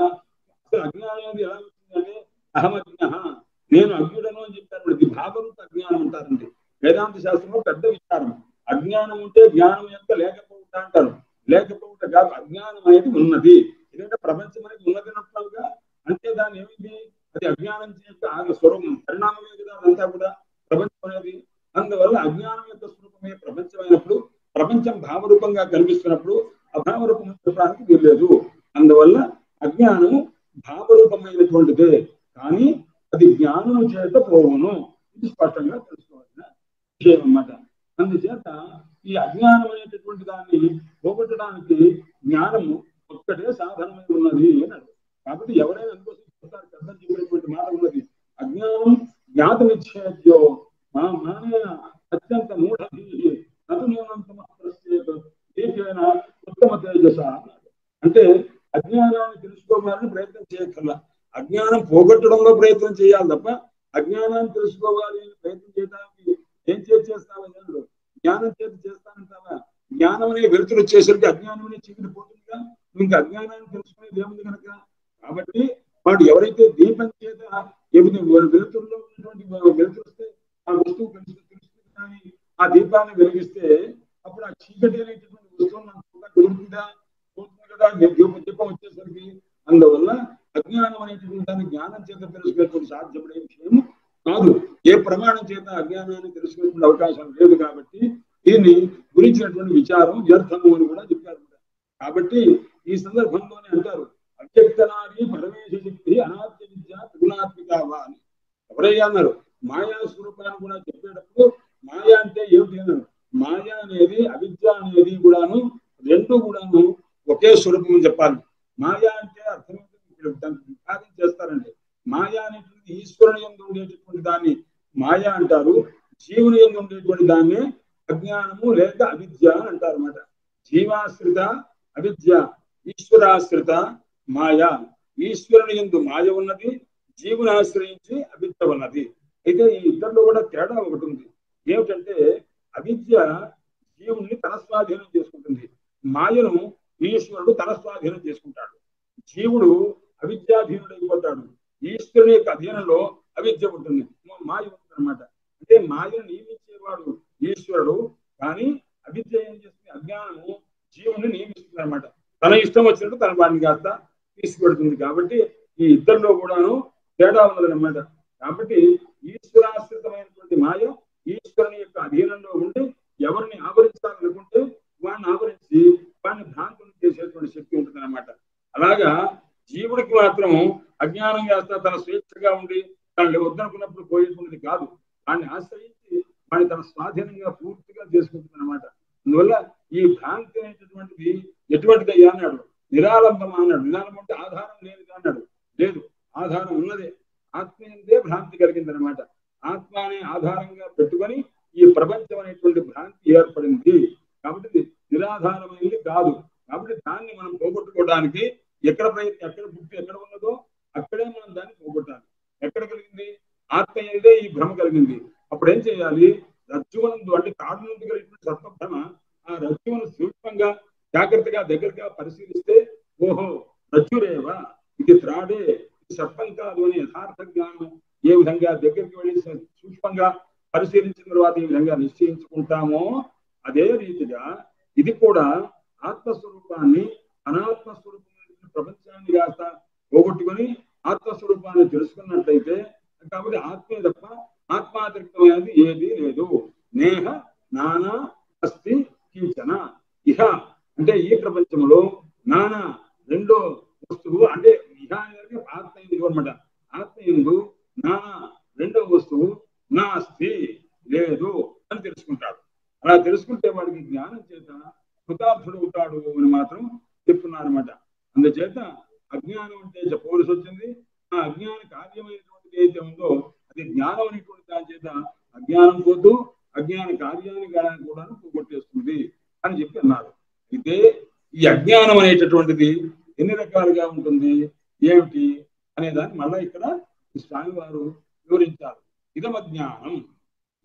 అసలు అజ్ఞానం అనేది ఎలా వచ్చిందంటే అహమజ్ఞ, నేను అజ్ఞుడను అని చెప్పారు. ఇది భాగవత అజ్ఞానం అంటారండి. వేదాంత శాస్త్రంలో పెద్ద విచారం. అజ్ఞానం ఉంటే జ్ఞానం యొక్క లేకపోవట అంటారు. లేకపోవట కాదు, అజ్ఞానం అనేది ఉన్నది. ఎందుకంటే ప్రపంచం అనేది ఉన్నది అన్నట్లుగా, అంటే దాని ఏమిటి, అది అజ్ఞానం యొక్క ఆగ స్వరూపం, పరిణామమే కదా అదంతా కూడా ప్రపంచం అనేది. అందువల్ల అజ్ఞానం యొక్క స్వరూపమే ప్రపంచమైనప్పుడు, ప్రపంచం భావరూపంగా కనిపిస్తున్నప్పుడు అభావరూపం చెప్పడానికి వీల్లేదు. అందువల్ల అజ్ఞానము భావరూపమైనటువంటిదే, కానీ అది జ్ఞానము చేత పోవును. ఇది స్పష్టంగా తెలుసుకోవాల్సిన విషయం అన్నమాట. అందుచేత ఈ అజ్ఞానం అనేటటువంటి దాన్ని పోగొట్టడానికి జ్ఞానము ఒక్కటే సాధనమై ఉన్నది అన్నాడు. కాబట్టి ఎవరైనా అందుకోసం చెప్తారు, పెద్దలు చెప్పినటువంటి మాట ఉన్నది, అజ్ఞానం జ్ఞాత నిశ్చయో మానే అత్యంత మూఢీ ఉత్తమ తేజస అన్నాడు. అంటే అజ్ఞానాన్ని తెలుసుకోవాలని ప్రయత్నం చేయక్కర్లా, అజ్ఞానం పోగొట్టడంలో ప్రయత్నం చేయాలి తప్ప అజ్ఞానాన్ని తెలుసుకోవాలి అని ప్రయత్నం చేయడానికి ఏం చేస్తావా, జ్ఞానం చేత చేస్తానంటావా? జ్ఞానం అనే వెలుతురు వచ్చేసరికి అజ్ఞానం అనే చీకటి పోతుందిగా, ఇంకా అజ్ఞానాన్ని తెలుసుకునేది ఏముంది కనుక. కాబట్టి వాడు ఎవరైతే దీపం చేత వెలుతురులో ఉన్నటువంటి వెలుతురుస్తే ఆ వస్తువు తెలుస్తుంది, కానీ ఆ దీపాన్ని వెలిగిస్తే అప్పుడు ఆ చీకటి అనేటటువంటి వస్తువు నాకు కుదురుతుందా, పోతుంది కదా దీపం వచ్చేసరికి. అందువల్ల అజ్ఞానం అనేటువంటి దాన్ని జ్ఞానం చేత తెలుసుకునేటువంటి సాధ్యపడే విషయం కాదు. ఏ ప్రమాణం చేత అజ్ఞానాన్ని తెలుసుకునేటువంటి అవకాశం లేదు. కాబట్టి దీన్ని గురించినటువంటి విచారం వ్యర్థము అని కూడా చెప్పారు. కాబట్టి ఈ సందర్భంలోనే అంటారు, అవ్యక్తనాది పరమేశ శక్తి అనాద్య విద్య త్రిగుణాత్మికావా అని. ఎవరయ్యా అన్నారు, మాయా స్వరూపాన్ని కూడా చెప్పేటప్పుడు మాయా అంటే ఏమిటి అన్నారు. మాయా అనేది అవిద్య అనేది కూడాను రెండు కూడాను ఒకే స్వరూపం అని చెప్పాలి. మాయా అంటే అర్థం విభాగం చేస్తారండి. మాయా అనేటువంటి ఈశ్వరుని యందు ఉండేటటువంటి దాన్ని మాయా అంటారు, జీవుని యందు ఉండేటువంటి దాన్ని అజ్ఞానము లేక అవిద్య అని అంటారు అన్నమాట. జీవాశ్రిత అవిద్య, ఈశ్వరాశ్రిత మాయా. ఈశ్వరుని యందు మాయ ఉన్నది, జీవుని ఆశ్రయించి అవిద్య ఉన్నది. అయితే ఈ ఇద్దరిలో కూడా తేడా ఒకటి ఉంది. ఏమిటంటే అవిద్య జీవుణ్ణి తన స్వాధీనం చేసుకుంటుంది. మాయను ఈశ్వరుడు తన స్వాధీనం చేసుకుంటాడు. జీవుడు అవిద్యాధీనుడైపోతాడు. ఈశ్వరుని యొక్క అధీనంలో అవిద్య ఉంటుంది, మాయ ఉంటుంది అనమాట. అంటే మాయను నియమించేవాడు ఈశ్వరుడు, కానీ అవిద్య ఏం చేస్తుంది, అజ్ఞానము జీవుని నియమిస్తుంది అనమాట. తన ఇష్టం వచ్చినట్టు తన వాడిని కాస్త తీసుకుపెడుతుంది. కాబట్టి ఈ ఇద్దరిలో కూడాను తేడా ఉన్నదన్నమాట. కాబట్టి ఈశ్వరాశ్రితమైనటువంటి మాయ ఈశ్వరుని యొక్క అధీనంలో ఉండి ఎవరిని ఆవరించాలనుకుంటే వాడిని ఆవరించి వాడిని భ్రాంతులు చేసేటువంటి శక్తి ఉంటుంది అనమాట. అలాగా జీవుడికి మాత్రము అజ్ఞానం చేస్తా తన స్వేచ్ఛగా ఉండి తనని వద్దనుకున్నప్పుడు పోయేటువంటిది కాదు. వాడిని ఆశ్రయించి వాడిని తన స్వాధీనంగా పూర్తిగా చేసుకుంటుంది అనమాట. అందువల్ల ఈ భ్రాంతి అనేటటువంటిది ఎటువంటిది అయ్యా అన్నాడు, నిరాలంబం అన్నాడు. నిరాలంబం అంటే ఆధారం లేనిది అన్నాడు. లేదు, ఆధారం ఉన్నదే. ఆత్మీయందే భ్రాంతి కలిగింది అనమాట. ఆత్మ అనే ఆధారంగా పెట్టుకొని ఈ ప్రపంచం అనేటువంటి భ్రాంతి ఏర్పడింది. కాబట్టి నిరాధారమైనది కాదు. కాబట్టి దాన్ని మనం పోగొట్టుకోవడానికి ఎక్కడ బుద్ధి ఎక్కడ ఉన్నదో అక్కడే మనం దాన్ని పోగొట్టాలి. ఎక్కడ కలిగింది, ఆత్మీయదే ఈ భ్రమ కలిగింది. అప్పుడు ఏం చేయాలి, రజ్జువనందు అంటే తాడు నుండి కలిగినటువంటి సర్పభ్రమ, ఆ రజ్జువును సూక్ష్మంగా జాగ్రత్తగా దగ్గరగా పరిశీలిస్తే ఓహో రజ్జురేవా, ఇది త్రాడే, ఇది సర్పం కాదు అని యథార్థ జ్ఞానం ఏ విధంగా దగ్గరికి వెళ్ళి సూక్ష్మంగా పరిశీలించిన తర్వాత ఈ విధంగా నిశ్చయించుకుంటామో అదే రీతిగా ఇది కూడా ఆత్మస్వరూపాన్ని అనాత్మస్వరూపమైన ప్రపంచాన్ని కాస్త పోగొట్టుకొని ఆత్మస్వరూపాన్ని తెలుసుకున్నట్లయితే, కాబట్టి ఆత్మే తప్ప ఆత్మాతిరిక్తమైనది ఏది లేదు. నేహ నానా అస్తి కించన ఇహ అంటే ఈ ప్రపంచంలో నానా రెండో వస్తువు అంటే ఇహ అనేది ఆత్మ ఎందుకు అనమాట. ఆత్మ ఎందు నానా రెండో వస్తువు నాస్తి లేదు అని తెలుసుకుంటాడు. అలా తెలుసుకుంటే వాడికి జ్ఞానం చేత కృతార్థుడవుతాడు అని మాత్రం చెప్తున్నారు అనమాట. అందుచేత అజ్ఞానం అంటే చెప్పవలసి వచ్చింది. ఆ అజ్ఞాన కార్యమైనటువంటిది ఏదైతే ఉందో అది జ్ఞానం అనేటువంటి దాని చేత అజ్ఞానం పోతూ అజ్ఞాన కార్యాన్ని కూడా పోగొట్టేస్తుంది అని చెప్పి అన్నారు. అయితే ఈ అజ్ఞానం అనేటటువంటిది ఎన్ని రకాలుగా ఉంటుంది ఏమిటి అనే దాన్ని మళ్ళా ఇక్కడ స్వామివారు వివరించారు. ఇదమజ్ఞానం.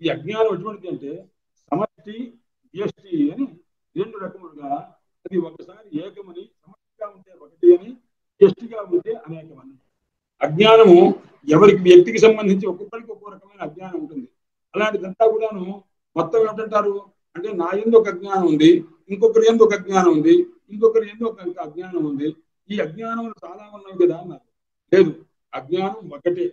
ఈ అజ్ఞానం ఎటువంటిది అంటే సమష్టి వ్యష్టి అని రెండు రకములుగా, అది ఒకసారి ఏకమని సమష్టిగా ఉంటే ఒకటి అని, వ్యష్టిగా ఉంటే అనేకమని. అజ్ఞానము ఎవరికి వ్యక్తికి సంబంధించి ఒక్కొక్కరికి ఒక్కో రకమైన అజ్ఞానం ఉంటుంది. అలాంటిదంతా కూడాను మొత్తం ఏమిటంటారు అంటే నా ఎందు ఒక అజ్ఞానం ఉంది, ఇంకొకరి ఎందు ఒక అజ్ఞానం ఉంది, ఇంకొకరి ఎందు ఒక అజ్ఞానం ఉంది. ఈ అజ్ఞానములు చాలా ఉన్నాయి కదా అన్నారు. లేదు, అజ్ఞానం ఒకటే,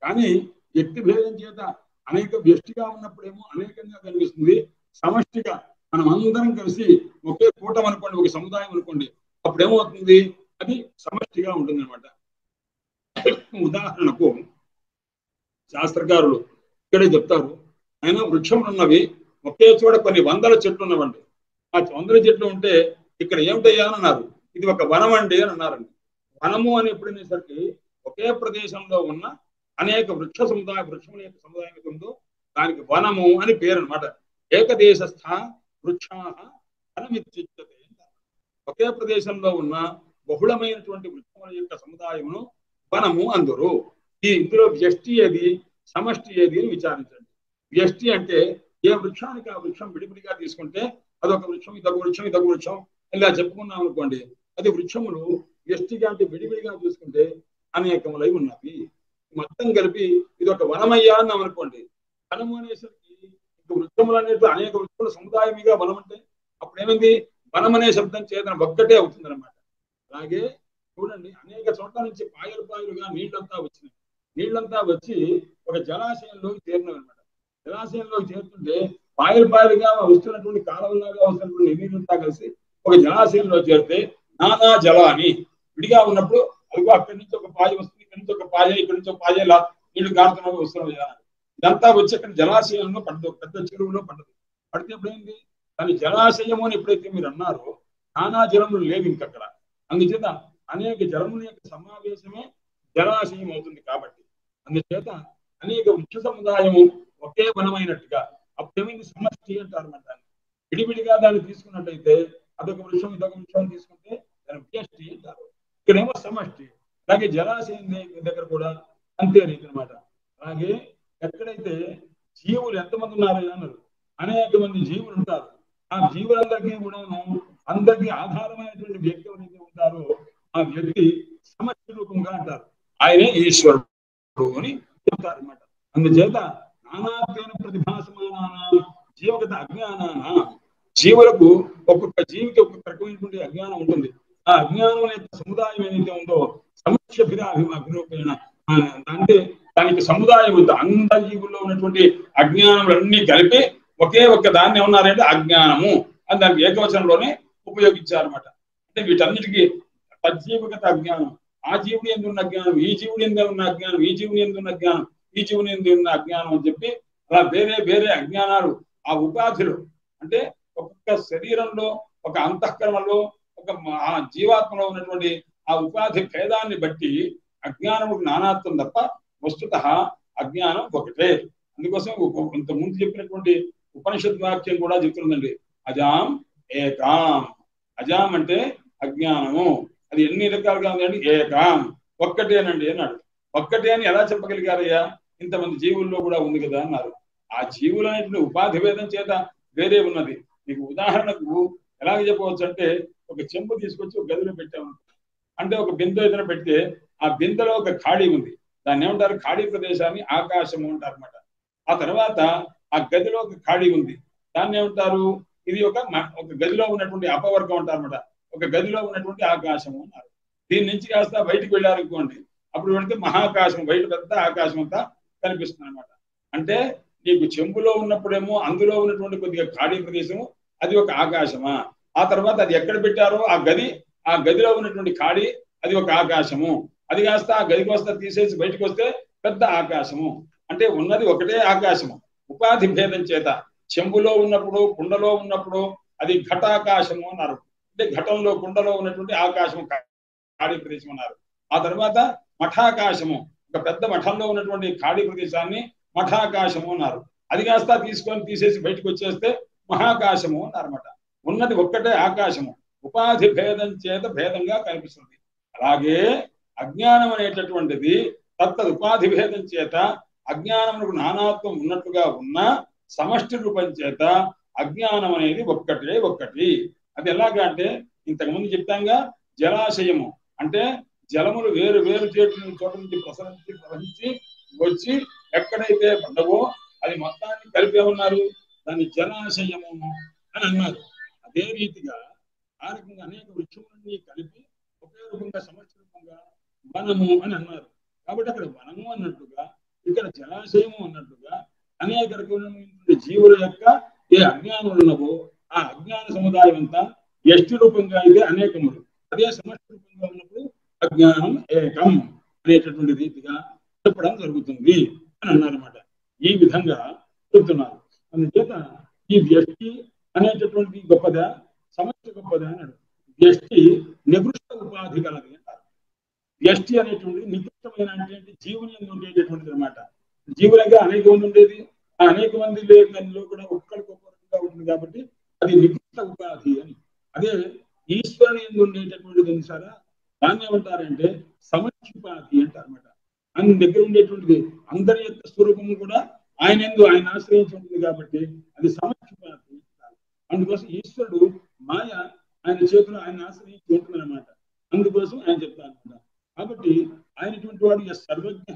కానీ వ్యక్తి భేదం చేత అనేక వ్యష్టిగా ఉన్నప్పుడేమో అనేకంగా కనిపిస్తుంది. సమష్టిగా మనం అందరం కలిసి ఒకే కూటం అనుకోండి, ఒక సముదాయం అనుకోండి, అప్పుడేమవుతుంది అది సమష్టిగా ఉంటుంది అనమాట. ఉదాహరణకు శాస్త్రకారులు ఇక్కడే చెప్తారు, అయినా వృక్షములు ఉన్నవి ఒకే చోట కొన్ని వందల చెట్లు ఉన్నవండి. ఆ 100 చెట్లు ఉంటే ఇక్కడ ఏమిటయ్యా అని అన్నారు, ఇది ఒక వనం అండి అని అన్నారండి. వనము అని ఎప్పుడనేసరికి ఒకే ప్రదేశంలో ఉన్న అనేక వృక్షముల యొక్క సముదాయం ఉందో దానికి వనము అని పేరు అనమాట. ఏకదేశస్థ వృక్షా వనమిత్యుచ్యతే. ఒకే ప్రదేశంలో ఉన్న బహుళమైనటువంటి వృక్షముల యొక్క సముదాయమును వనము అందురు. ఇందులో వ్యష్టి ఏది సమష్టి ఏది అని విచారించండి. వ్యష్టి అంటే ఏ వృక్షానికి ఆ వృక్షం విడివిడిగా తీసుకుంటే అదొక వృక్షం, ఇదొక వృక్షం, ఇదొక వృక్షం ఇలా చెప్పుకున్నాం అనుకోండి, అది వృక్షములు. వ్యష్టిగా అంటే విడివిడిగా చూసుకుంటే అనేకములై ఉన్నవి. మొత్తం కలిపి ఇది ఒక వనమయ్యా అన్నాం అనుకోండి. వనము అనేసరికి వృక్షములు అనేవి అనేక వృక్షముల సముదాయమిగా వనం అంటే అప్పుడు ఏమైంది, వనం అనే శబ్దం చేతన ఒక్కటే అవుతుంది అనమాట. అలాగే చూడండి, అనేక చోట్ల నుంచి పాయలు పాయలుగా నీళ్లంతా వచ్చినాయి. నీళ్లంతా వచ్చి ఒక జలాశయంలోకి చేరినవి అనమాట. జలాశయంలోకి చేరుతుంటే పాయలు పాయలుగా వస్తున్నటువంటి కాలువలాగా వస్తున్నటువంటి నీళ్ళంతా కలిసి ఒక జలాశయంలో చేరితే నానా జలాన్ని విడిగా ఉన్నప్పుడు అదిగో అక్కడి నుంచి ఒక పాయ వస్తుంది, ఇక్కడి నుంచి ఒక పాయ, ఇక్కడి నుంచి ఒక పాయ, ఇలా నీళ్లు కారుతున్నవి వస్తున్నాయి. ఇదంతా వచ్చి అక్కడ జలాశయంలో పడ్డదు, పెద్ద చెరువులో పడ్డదు. పడితే ఎప్పుడైంది, దాని జలాశయము అని ఎప్పుడైతే మీరు అన్నారో నానా జలములు లేవు ఇంకక్కడ. అందుచేత అనేక జలముల యొక్క సమావేశమే జలాశయం అవుతుంది. కాబట్టి అందుచేత అనేక వృక్ష సముదాయము ఒకే వనమైనట్టుగా అప్పుడేమైంది సమష్టి అంటారు అన్నమాట. దాన్ని విడివిడిగా దాన్ని తీసుకున్నట్టయితే అదొక వృక్షం, ఇదొక వృక్షం తీసుకుంటే దాన్ని వ్యష్టి అంటారు. ఇక్కడేమో సమష్టి. అలాగే జలాశయం దగ్గర కూడా అంతే రీతి అనమాట. అలాగే ఎక్కడైతే జీవులు ఎంతమంది ఉన్నారో అన్నారు, అనేక మంది జీవులు ఉంటారు. ఆ జీవులందరికీ కూడాను అందరికీ ఆధారమైనటువంటి వ్యక్తి ఎవరైతే ఉంటారో ఆ వ్యక్తి సమష్టి రూపంగా అంటారు. ఆయనే ఈశ్వరుడు అని చెప్తారు అనమాట. అందుచేత నానాత్వేన ప్రతిభాసమానాన జీవగత అజ్ఞానాన, జీవులకు ఒక్కొక్క జీవికి ఒక్కొక్క రకమైనటువంటి అజ్ఞానం ఉంటుంది. ఆ అజ్ఞానం యొక్క సముదాయం ఏదైతే ఉందో సమస్యభిరూపేణ అంటే దానికి సముదాయం ఉంది. అందరి జీవుల్లో ఉన్నటువంటి అజ్ఞానములన్నీ కలిపి ఒకే ఒక్క దాన్ని ఏమన్నారంటే అజ్ఞానము అని దానికి ఏకవచనంలోనే ఉపయోగించారన్నమాట. అంటే వీటన్నిటికీ తజ్జీవగత అజ్ఞానం, ఆ జీవుని ఎందు ఉన్న అజ్ఞానం, ఈ జీవుని ఎందు ఉన్న అజ్ఞానం, ఈ జీవుని ఎందు ఉన్న అజ్ఞానం, ఈ జీవుని ఎందు ఉన్న అజ్ఞానం అని చెప్పి అలా వేరే వేరే అజ్ఞానాలు ఆ ఉపాధిలో అంటే ఒక్కొక్క శరీరంలో ఒక అంతఃకరణలో ఒక ఆ జీవాత్మలో ఉన్నటువంటి ఆ ఉపాధి భేదాన్ని బట్టి అజ్ఞానముకు నానాత్వం తప్ప వస్తుతః అజ్ఞానం ఒకటే. అందుకోసం ఇంత ముందు చెప్పినటువంటి ఉపనిషత్ వాక్యం కూడా చెప్తుందండి, అజాం ఏకాం. అజాం అంటే అజ్ఞానము, అది ఎన్ని రకాలుగా ఉందండి, ఏకాం ఒక్కటేనండి అన్నాడు. ఒక్కటే అని ఎలా చెప్పగలిగారయ్యా, ఇంతమంది జీవుల్లో కూడా ఉంది కదా అన్నారు. ఆ జీవులు అనేటువంటి ఉపాధి భేదం చేత వేరే ఉన్నది. మీకు ఉదాహరణకు ఎలాగ చెప్పవచ్చు అంటే, ఒక చెంబు తీసుకొచ్చి ఒక గదిలో పెట్టాము అంటే, ఒక బిందె ఏదైనా పెడితే ఆ బిందెలో ఒక ఖాళీ ఉంది, దాన్ని ఏమంటారు, ఖాళీ ప్రదేశాన్ని ఆకాశము అంటారు అనమాట. ఆ తర్వాత ఆ గదిలో ఒక ఖాళీ ఉంది, దాన్ని ఏమంటారు, ఇది ఒక గదిలో ఉన్నటువంటి అపవర్గం అంటారు అనమాట. ఒక గదిలో ఉన్నటువంటి ఆకాశము అన్నారు. దీని నుంచి కాస్త బయటికి వెళ్ళారనుకోండి, అప్పుడు పెడితే మహాకాశం, బయట పెద్ద ఆకాశం అంతా కనిపిస్తుంది అనమాట. అంటే నీకు చెంబులో ఉన్నప్పుడేమో అందులో ఉన్నటువంటి కొద్దిగా ఖాళీ ప్రదేశము అది ఒక ఆకాశమా, ఆ తర్వాత అది ఎక్కడ పెట్టారో ఆ గదిలో ఉన్నటువంటి ఖాళీ అది ఒక ఆకాశము, అది కాస్త ఆ గదికి వస్తా తీసేసి బయటకు వస్తే పెద్ద ఆకాశము. అంటే ఉన్నది ఒకటే ఆకాశము, ఉపాధి భేదం చేత చెంబులో ఉన్నప్పుడు కుండలో ఉన్నప్పుడు అది ఘటాకాశము అన్నారు. అంటే ఘటంలో కుండలో ఉన్నటువంటి ఆకాశము ఖాళీ ప్రదేశం అన్నారు. ఆ తర్వాత మఠాకాశము, ఒక పెద్ద మఠంలో ఉన్నటువంటి ఖాళీ ప్రదేశాన్ని మఠాకాశము అన్నారు. అది కాస్త తీసేసి బయటకు వచ్చేస్తే మహాకాశము అన్నారన్నమాట. ఉన్నది ఒక్కటే ఆకాశము, ఉపాధి భేదం చేత భేదంగా కనిపిస్తుంది. అలాగే అజ్ఞానం అనేటటువంటిది తత్తద్ ఉపాధి భేదం చేత అజ్ఞానములకు నానాత్వం ఉన్నట్లుగా ఉన్న సమష్టి రూపం చేత అజ్ఞానం అనేది ఒక్కటి. అది ఎలాగా అంటే, ఇంతకుముందు చెప్తాంగా, జలాశయము అంటే జలములు వేరు వేరు చోట నుంచి ప్రవహించి వచ్చి ఎక్కడైతే పడ్డవో అది మొత్తాన్ని కలిపే ఉన్నారు, దాన్ని జలాశయము అని అన్నారు. అదే రీతిగా ఆ రకంగా అనేక వృక్షములన్నీ కలిపి ఒకే రూపంగా సమష్టి రూపంగా వనము అని అన్నారు. కాబట్టి అక్కడ వనము అన్నట్టుగా, ఇక్కడ జలాశయము అన్నట్టుగా అనేక రకమైన జీవుల యొక్క ఏ అజ్ఞానం ఉన్నవో ఆ అజ్ఞాన సముదాయం అంతా ఎష్టి రూపంగా అయితే అనేకములు, అదే సమష్టి రూపంగా ఉన్నప్పుడు అజ్ఞానం ఏకం అనేటటువంటి రీతిగా చెప్పడం జరుగుతుంది అని అన్నారన్నమాట. ఈ విధంగా చెప్తున్నారు. అందుచేత ఈ వ్యష్టి అనేటటువంటి గొప్పదా, సమష్టి గొప్పదా అన్నాడు. వ్యష్టి నికృష్ట ఉపాధి కలది అంటారు. వ్యష్టి అనేటువంటి నికృష్టమైన అంటే జీవుని ఉండేటటువంటిది అనమాట. జీవులుగా అనేక మంది ఉండేది, ఆ అనేక మంది లేఖల్లో కూడా ఒక్కరికొక్కరుగా ఉంటుంది కాబట్టి అది నికృష్ట ఉపాధి అని. అదే ఈశ్వరుని ఎందు ఉండేటటువంటిది సారా, దాన్ని ఏమంటారంటే సమష్టిపాతి అంటారు అనమాట. ఆయన దగ్గర ఉండేటువంటిది అందరి యొక్క స్వరూపము కూడా ఆయన ఎందు ఆయన ఆశ్రయించి ఉంటుంది కాబట్టి అది సమష్టిపాతి. అందుకోసం ఈశ్వరుడు మాయ ఆయన చేతులు ఆయన ఆశ్రయించి ఉంటుంది అనమాట. అందుకోసం ఆయన చెప్తాను అనమాట. కాబట్టి ఆయనటువంటి వాడు సర్వజ్ఞ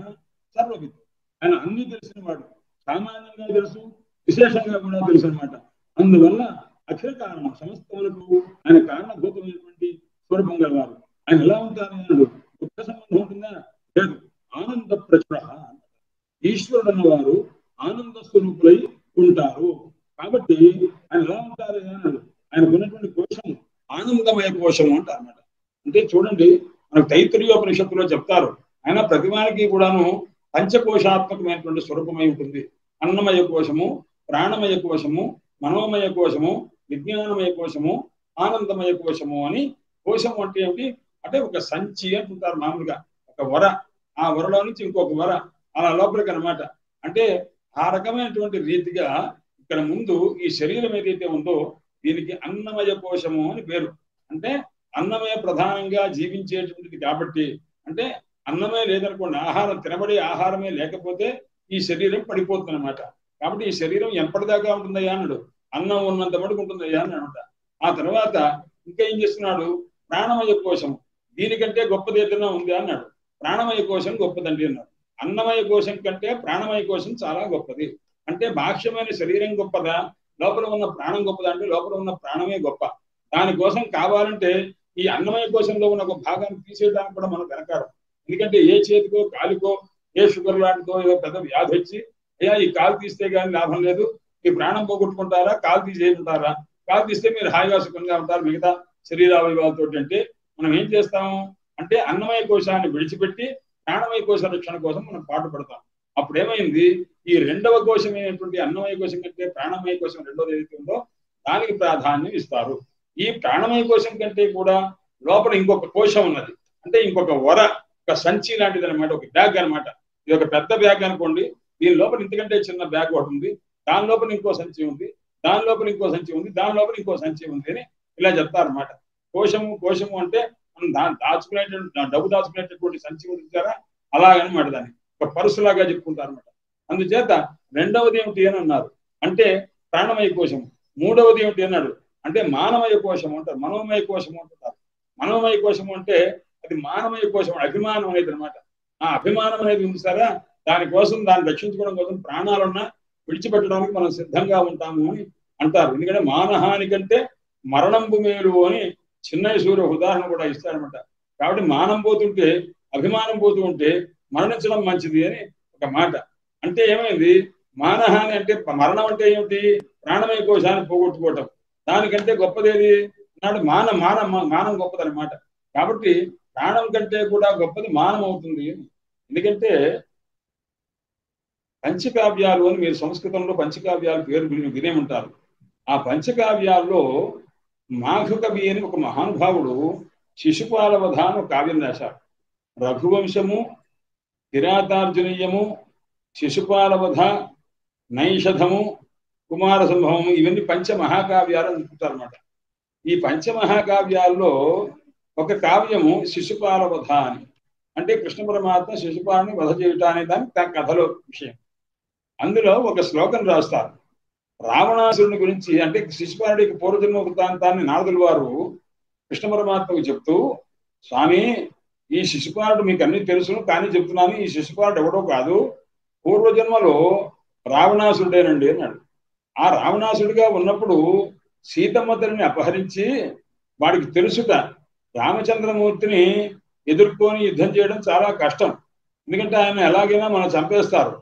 సర్వవిత్, ఆయన అన్ని తెలిసిన వాడు, సామాన్యంగా తెలుసు, విశేషంగా కూడా తెలుసు అనమాట. అందువల్ల అఖిల కారణం సమస్తములకు ఆయన కారణభూతమైనటువంటి స్వరూపం గలవారు. ఆయన ఎలా ఉంటారు అన్నాడు, దుఃఖ సంబంధం ఉంటుందా, లేదు, ఆనంద ప్రచుర. ఈశ్వరుడు అన్నవారు ఆనంద స్వరూపులై ఉంటారు. కాబట్టి ఆయన ఎలా ఉంటారు అన్నాడు, ఆయనకు ఉన్నటువంటి కోశము ఆనందమయ కోశము అంటారు అన్నమాట. అంటే చూడండి, మనకు తైత్తరీయోపనిషత్తులో చెప్తారు, ఆయన ప్రతివానికి కూడాను పంచకోశాత్మకమైనటువంటి స్వరూపమై ఉంటుంది. అన్నమయ కోశము, ప్రాణమయ కోశము, మనోమయ కోశము, విజ్ఞానమయ కోశము, ఆనందమయ కోశము అని. కోశము అంటే ఏమిటి అంటే ఒక సంచి అంటుంటారు మామూలుగా, ఒక వర, ఆ వరలో నుంచి ఇంకొక వర అలా లోపలికి అనమాట. అంటే ఆ రకమైనటువంటి రీతిగా ఇక్కడ ముందు ఈ శరీరం ఏదైతే ఉందో దీనికి అన్నమయ కోశము అని పేరు. అంటే అన్నమయ ప్రధానంగా జీవించేటువంటిది కాబట్టి, అంటే అన్నమే లేదనుకోండి, ఆహారం తినబడే ఆహారమే లేకపోతే ఈ శరీరం పడిపోతుంది అనమాట. కాబట్టి ఈ శరీరం ఎప్పటిదాకా ఉంటుందయ్యా అన్నాడు, అన్నం ఉన్నంత మటుకు ఉంటుంది అయ్యా అని అనమాట. ఆ తర్వాత ఇంకా ఏం చేస్తున్నాడు, ప్రాణమయ కోశం దీనికంటే గొప్పది ఏదైనా ఉంది అన్నాడు. ప్రాణమయ కోశం గొప్పదండి అన్నాడు. అన్నమయ కోశం కంటే ప్రాణమయ కోశం చాలా గొప్పది. అంటే బాహ్యమైన శరీరం గొప్పదా, లోపల ఉన్న ప్రాణం గొప్పదా అంటే లోపల ఉన్న ప్రాణమే గొప్ప. దానికోసం కావాలంటే ఈ అన్నమయ కోశంలో ఉన్న ఒక భాగాన్ని తీసేయడానికి కూడా మనం వెనకాడం. ఎందుకంటే ఏ చేతికో కాలుకో ఏ షుగర్ లాంటిదో ఏదో పెద్ద వ్యాధి వచ్చి అయ్యా ఈ కాలు తీస్తే కానీ లాభం లేదు, ఈ ప్రాణం పోగొట్టుకుంటారా కాలు తీసేయకుంటారా, కాలు తీస్తే మీరు హాయిగా సుఖంగా ఉంటారు మిగతా శరీరావయవాలతో. అంటే మనం ఏం చేస్తాము అంటే అన్నమయ కోశాన్ని విడిచిపెట్టి ప్రాణమయ కోశ రక్షణ కోసం మనం పాటుపడతాం. అప్పుడు ఏమైంది, ఈ రెండవ కోశం అయినటువంటి అన్నమయ కోశం కంటే ప్రాణమయ కోశం రెండోది ఏదైతే ఉందో దానికి ప్రాధాన్యం ఇస్తారు. ఈ ప్రాణమయ కోశం కంటే కూడా లోపల ఇంకొక కోశం ఉన్నది, అంటే ఇంకొక ఒక సంచి లాంటిది అనమాట, ఒక బ్యాగ్ అనమాట. ఇది ఒక పెద్ద బ్యాగ్ అనుకోండి, దీని లోపల ఇంతకంటే చిన్న బ్యాగ్ ఒకటి ఉంది, దాని లోపల ఇంకో సంచి ఉంది, దాని లోపల ఇంకో సంచి ఉంది, దాని లోపల ఇంకో సంచి ఉంది అని ఇలా చెప్తారనమాట. కోశము అంటే మనం డబ్బు దాచుకునేటటువంటి సంచి ఉంచారా అలాగనమాట, దాన్ని ఒక పరుసులాగా చెప్పుకుంటారు అనమాట. అందుచేత రెండవది ఏమిటి అని అన్నారు అంటే ప్రాణమయ కోశము. మూడవది ఏమిటి అన్నాడు అంటే మానమయ కోశము అంటారు, మనోమయ కోశము అంటారు. మనోమయ కోశము అంటే అది మానమయ కోశం, అభిమానం అనేది అనమాట. ఆ అభిమానం అనేది ఉంది సారా, దానికోసం దాన్ని రక్షించుకోవడం కోసం ప్రాణాలున్నా విడిచిపెట్టడానికి మనం సిద్ధంగా ఉంటాము అని అంటారు. ఎందుకంటే మానహాని కంటే మరణంబు మేలు అని చిన్నయ్య సూర్య ఉదాహరణ కూడా ఇస్తారనమాట. కాబట్టి మానం పోతుంటే అభిమానం పోతూ ఉంటే మరణించడం మంచిది అని ఒక మాట. అంటే ఏమైంది, మానహాని అంటే మరణం అంటే ఏమిటి, ప్రాణమయ కోశాన్ని పోగొట్టుకోవటం. దానికంటే గొప్పదేది అన్నాడు, మానం గొప్పదనమాట. కాబట్టి ప్రాణం కంటే కూడా గొప్పది మానం అవుతుంది. ఎందుకంటే పంచకావ్యాలు అని మీరు సంస్కృతంలో పంచకావ్యాలు పేరు వినే ఉంటారు. ఆ పంచకావ్యాల్లో మాఘకవి అని ఒక మహానుభావుడు శిశుపాల వధ అని ఒక కావ్యం రాశారు. రఘువంశము, కిరాతార్జునీయము, శిశుపాల వధ, నైషధము, కుమార సంభవము, ఇవన్నీ పంచమహాకావ్యాలు అనుకుంటారు అనమాట. ఈ పంచమహాకావ్యాల్లో ఒక కావ్యము శిశుపాల వధ అని, అంటే కృష్ణ పరమాత్మ శిశుపాలని వధ చేయటం అనే దాని కథలో విషయం. అందులో ఒక శ్లోకం రాస్తారు రావణాసురుని గురించి. అంటే శిశుపాలుడికి పూర్వజన్మ వృత్తాంతాన్ని నారదుల వారు కృష్ణ పరమాత్మకు చెప్తూ, స్వామి ఈ శిశుపాలుడు మీకు అన్ని తెలుసును, కానీ చెప్తున్నాను ఈ శిశుపాలుడు ఎవడో కాదు, పూర్వజన్మలో రావణాసురుడేనండి అన్నాడు. ఆ రావణాసురుడిగా ఉన్నప్పుడు సీతమ్మ తల్లిని అపహరించి వాడికి తెలుసుట రామచంద్రమూర్తిని ఎదుర్కొని యుద్ధం చేయడం చాలా కష్టం, ఎందుకంటే ఆయన ఎలాగైనా మనం చంపేస్తారు.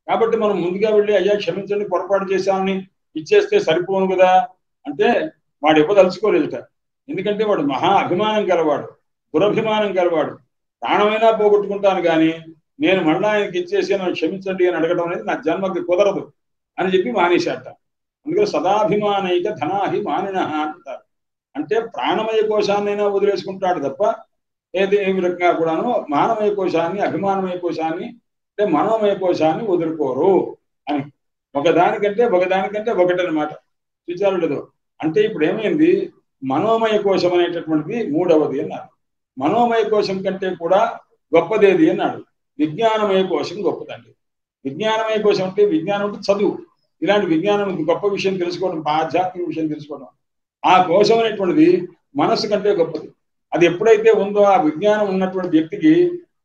కాబట్టి మనం ముందుగా వెళ్ళి అయ్యా క్షమించండి పొరపాటు చేశామని ఇచ్చేస్తే సరిపోను కదా అంటే వాడు ఇవ్వదలుచుకోలేదుట. ఎందుకంటే వాడు మహా అభిమానం గలవాడు, దురభిమానం గలవాడు. ప్రాణమైనా పోగొట్టుకుంటాను కానీ నేను మళ్ళా ఆయనకి ఇచ్చేసి నన్ను క్షమించండి అని అడగడం అనేది నా జన్మకి కుదరదు అని చెప్పి మానేశాట. అందుకని సదాభిమానైక ధనాహి మానిన అంటారు. అంటే ప్రాణమయ కోశాన్నైనా వదిలేసుకుంటాడు తప్ప ఏ విధంగా కూడాను మానమయ కోశాన్ని, అభిమానమయ కోశాన్ని, అంటే మనోమయ కోశాన్ని వదులుకోరు అని. ఒకదానికంటే ఒకటి అనమాట. చూచారు లేదు. అంటే ఇప్పుడు ఏమైంది, మనోమయ కోశం అనేటటువంటిది మూడవది అన్నారు. మనోమయ కోశం కంటే కూడా గొప్పదేది అన్నాడు. విజ్ఞానమయ కోశం గొప్పదండి. విజ్ఞానమయ కోశం అంటే విజ్ఞానం అంటే చదువు, ఇలాంటి విజ్ఞానం గొప్ప విషయం తెలుసుకోవడం, ఆధ్యాత్మిక విషయం తెలుసుకోవడం. ఆ కోశం అనేటువంటిది మనస్సు కంటే గొప్పది. అది ఎప్పుడైతే ఉందో ఆ విజ్ఞానం ఉన్నటువంటి వ్యక్తికి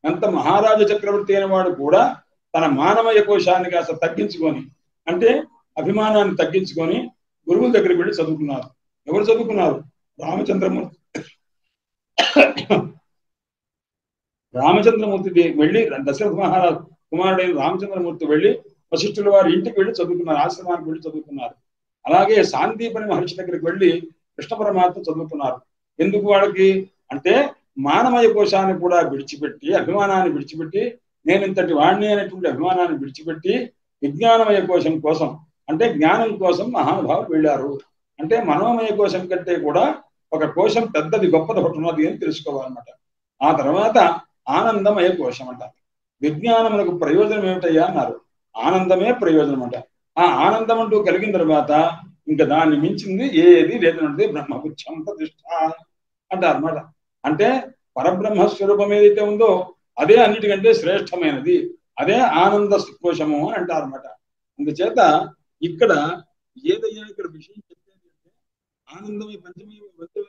అంత మహారాజ చక్రవర్తి అయిన వాడు కూడా తన మానవయ కోశాన్ని కాస్త తగ్గించుకొని, అంటే అభిమానాన్ని తగ్గించుకొని గురువుల దగ్గరికి వెళ్ళి చదువుకున్నారు. ఎవరు చదువుకున్నారు? రామచంద్రమూర్తి వెళ్ళి, దశరథ మహారాజు కుమారుడైన రామచంద్రమూర్తి వెళ్ళి వశిష్ఠుల వారి ఇంటికి వెళ్ళి చదువుకున్నారు, ఆశ్రమానికి వెళ్ళి చదువుకున్నారు. అలాగే సాందీపని మహర్షి దగ్గరికి వెళ్ళి కృష్ణ పరమాత్మ చదువుకున్నారు. ఎందుకు వాళ్ళకి అంటే మానమయ కోశాన్ని కూడా విడిచిపెట్టి, అభిమానాన్ని విడిచిపెట్టి, నేను ఇంతటి వాణ్ణి అనేటువంటి అభిమానాన్ని విడిచిపెట్టి విజ్ఞానమయ కోశం కోసం, అంటే జ్ఞానం కోసం మహానుభావులు వెళ్ళారు. అంటే మనోమయ కోశం కంటే కూడా ఒక కోశం పెద్దది, గొప్పది ఒకటి ఉన్నది అని తెలుసుకోవాలన్నమాట. ఆ తర్వాత ఆనందమయ కోశం అంట. విజ్ఞానములకు ప్రయోజనం ఏమిటయ్యా అన్నారు. ఆనందమే ప్రయోజనం అంట. ఆ ఆనందం అంటూ కలిగిన తర్వాత ఇంకా దాన్ని మించింది ఏది లేదన్నది బ్రహ్మపుచ్చం ప్రతిష్ట అంటారు అన్నమాట. అంటే పరబ్రహ్మ స్వరూపం ఏదైతే ఉందో అదే అన్నిటికంటే శ్రేష్టమైనది, అదే ఆనంద కోశము అని అంటారు అన్నమాట. అందుచేత ఇక్కడ ఏదైనా ఇక్కడ విషయం చెప్పేది అంటే ఆనందమై పంచమీ ఏవైతే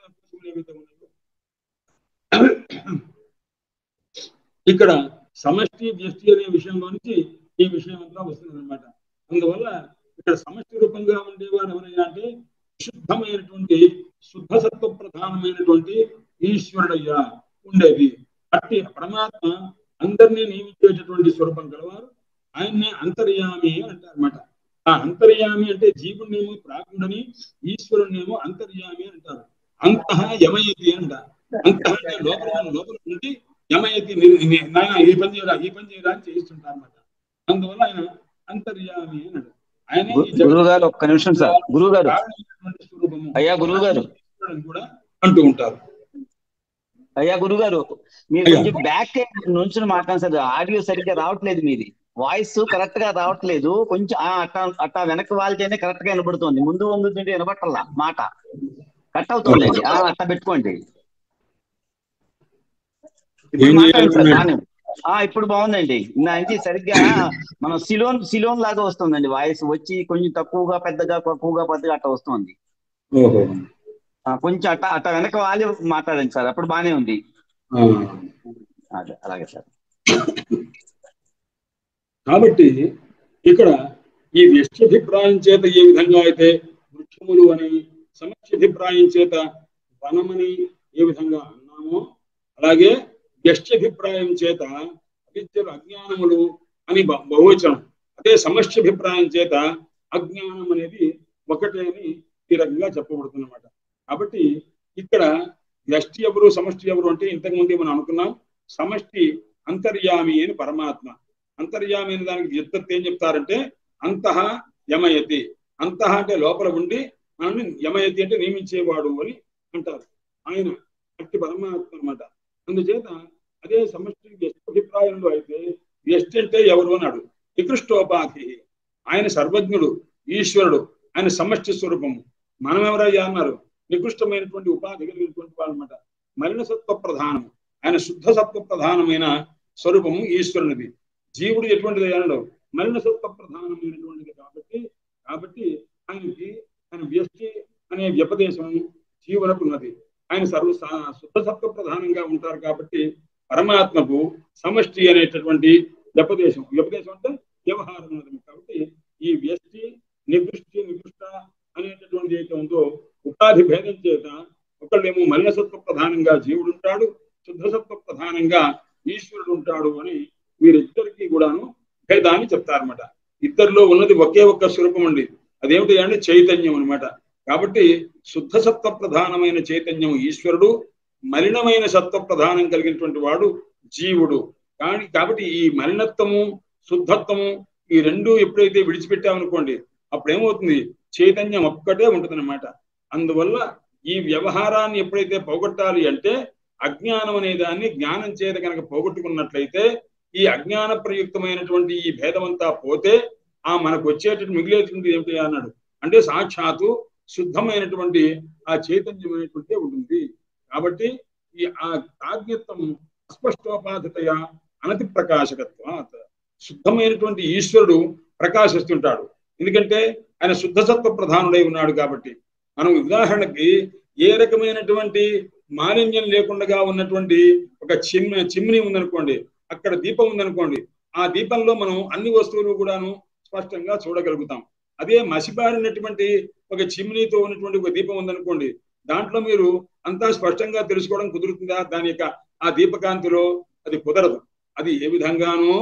ఉన్నాయో ఇక్కడ సమష్టి వ్యష్టి అనే విషయంలో నుంచి ఈ విషయం అంతా వస్తుంది అనమాట. అందువల్ల ఇక్కడ సమష్టి రూపంగా ఉండేవారు ఎవరైనా అంటే శుద్ధమైనటువంటి శుద్ధ సత్వ ప్రధానమైనటువంటి ఈశ్వరుడయ్యా ఉండేది. అట్టి పరమాత్మ అందరినీ నియమించేటటువంటి స్వరూపం గలవారు. ఆయన్నే అంతర్యామి అంటారు అనమాట. ఆ అంతర్యామి అంటే జీవుడినేమో ప్రాజ్ఞుడని, ఈశ్వరుణ్ణేమో అంతర్యామి అంటారు. అంతః యమయతి అంటారు. అంతః అంటే లోపల నుండి యమయతి ఈ పని చేయరా అని చేయిస్తుంటారు అనమాట. అందువల్ల ఆయన అంతర్యామి అన్నాడు. ఆయన గురువు గారు ఒక్క నిమిషం సార్. గురువు గారు అయ్యా గురువు గారు కూడా అంటూ ఉంటారు. అయ్యా గురువు గారు మీరు కొంచెం బ్యాక్ నుంచి మాట్లాడండి సార్. ఆడియో సరిగ్గా రావట్లేదు, మీది వాయిస్ కరెక్ట్ గా రావట్లేదు. కొంచెం అట్టా వెనక్కి వాళ్ళతేనే కరెక్ట్ గా వినబడుతుంది. ముందు తింటే వినబట్టల్లా, మాట కట్ అవుతుంది. అట్టా పెట్టుకోండి. ఇప్పుడు బాగుందండి. నుంచి సరిగ్గా మనం సిలోన్ లాగా వస్తుందండి వాయిస్. వచ్చి కొంచెం తక్కువగా పెద్దగా అట్లా వస్తుంది. కొంచెం అట్ట వెనక వాళ్ళు మాట్లాడండి సార్, అప్పుడు బానే ఉంది. అలాగే సార్. కాబట్టి ఇక్కడ ఈ వ్యష్ట్యభిప్రాయం చేత ఏ విధంగా అయితే వృక్షములు అని, సమష్ట్యభిప్రాయం చేత వనమని ఏ విధంగా అన్నామో, అలాగే వ్యష్ట్యభిప్రాయం చేత అవిద్యలు అజ్ఞానములు అని బహువచనం, అదే సమష్ట్యభిప్రాయం చేత అజ్ఞానం అనేది ఒకటే అని ఈ రకంగా చెప్పబడుతున్నమాట. కాబట్టి ఇక్కడ వ్యష్టి ఎవరు, సమష్టి ఎవరు అంటే ఇంతకుముందే మనం అనుకున్నాం. సమష్టి అంతర్యామి అని పరమాత్మ. అంతర్యామి అనే దానికి వ్యుత్పత్తి ఏం చెప్తారంటే అంతః యమయతి. అంతః అంటే లోపల ఉండి మనల్ని, యమయతి అంటే నియమించేవాడు అని అంటారు. ఆయన అట్టి పరమాత్మ అనమాట. అందుచేత అదే సమష్టి వ్యష్ట్యభిప్రాయంలో అయితే వ్యష్టి అంటే ఎవరు అన్నాడు. నికృష్టోపాధి, ఆయన సర్వజ్ఞుడు, ఈశ్వరుడు, ఆయన సమష్టి స్వరూపము. మనం ఎవరయ్యా అన్నారు, నికృష్టమైనటువంటి ఉపాధి కలిగినటువంటి వాళ్ళు అనమాట. మలినసత్వ ప్రధానము, ఆయన శుద్ధ సత్వ ప్రధానమైన స్వరూపము ఈశ్వరునిది. జీవుడు ఎటువంటిది అన్నాడు, మలినసత్వ ప్రధానమైనటువంటిది. కాబట్టి ఆయన వ్యష్టి అనే వ్యపదేశం జీవులకు ఉన్నది. ఆయన శుద్ధ సత్వ ప్రధానంగా ఉంటారు. కాబట్టి పరమాత్మకు సమష్టి అనేటటువంటి వ్యపదేశం అంటే వ్యవహారం ఉన్నది. కాబట్టి ఈ వ్యష్టి నికృష్ట అనేటటువంటి ఏదైతే ఉందో ఉపాధి భేదం చేత ఒకళ్ళేమో మలినసత్వ ప్రధానంగా జీవుడు ఉంటాడు, శుద్ధసత్వ ప్రధానంగా ఈశ్వరుడు ఉంటాడు అని వీరిద్దరికీ కూడాను భేదాన్ని చెప్తారన్నమాట. ఇద్దరిలో ఉన్నది ఒకే ఒక్క స్వరూపం అండి. అదేమిటి అంటే చైతన్యం అనమాట. కాబట్టి శుద్ధ సత్వ ప్రధానమైన చైతన్యం ఈశ్వరుడు, మలినమైన సత్వ ప్రధానం కలిగినటువంటి వాడు జీవుడు. కాబట్టి ఈ మలినత్వము శుద్ధత్వము ఈ రెండు ఎప్పుడైతే విడిచిపెట్టామనుకోండి, అప్పుడు ఏమవుతుంది, చైతన్యం ఒక్కటే ఉంటుందన్నమాట. అందువల్ల ఈ వ్యవహారాన్ని ఎప్పుడైతే పోగొట్టాలి అంటే అజ్ఞానం అనే దాన్ని జ్ఞానం చేత కనుక పోగొట్టుకున్నట్లయితే, ఈ అజ్ఞాన ప్రయుక్తమైనటువంటి ఈ భేదమంతా పోతే మనకు వచ్చేటటువంటి మిగిలేటువంటి ఏమిటి అన్నాడు అంటే సాక్షాత్తు శుద్ధమైనటువంటి ఆ చైతన్యమైనటువంటి ఉంటుంది. కాబట్టి ఈ ఆ ప్రాజ్ఞత్వం అస్పష్టోపాధితయ అనతి ప్రకాశకత్వాత్, శుద్ధమైనటువంటి ఈశ్వరుడు ప్రకాశిస్తుంటాడు. ఎందుకంటే ఆయన శుద్ధ సత్వ ప్రధానుడై ఉన్నాడు. కాబట్టి మనం ఉదాహరణకి ఏ రకమైనటువంటి మాలిన్యం లేకుండా ఉన్నటువంటి ఒక చిమ్ని ఉందనుకోండి, అక్కడ దీపం ఉందనుకోండి, ఆ దీపంలో మనం అన్ని వస్తువులు కూడాను స్పష్టంగా చూడగలుగుతాం. అదే మసిబారినటువంటి ఒక చిమ్నీతో ఉన్నటువంటి ఒక దీపం ఉందనుకోండి, దాంట్లో మీరు అంతా స్పష్టంగా తెలుసుకోవడం కుదురుతుందా? దాని యొక్క ఆ దీపకాంతిలో అది కుదరదు. అది ఏ విధంగానో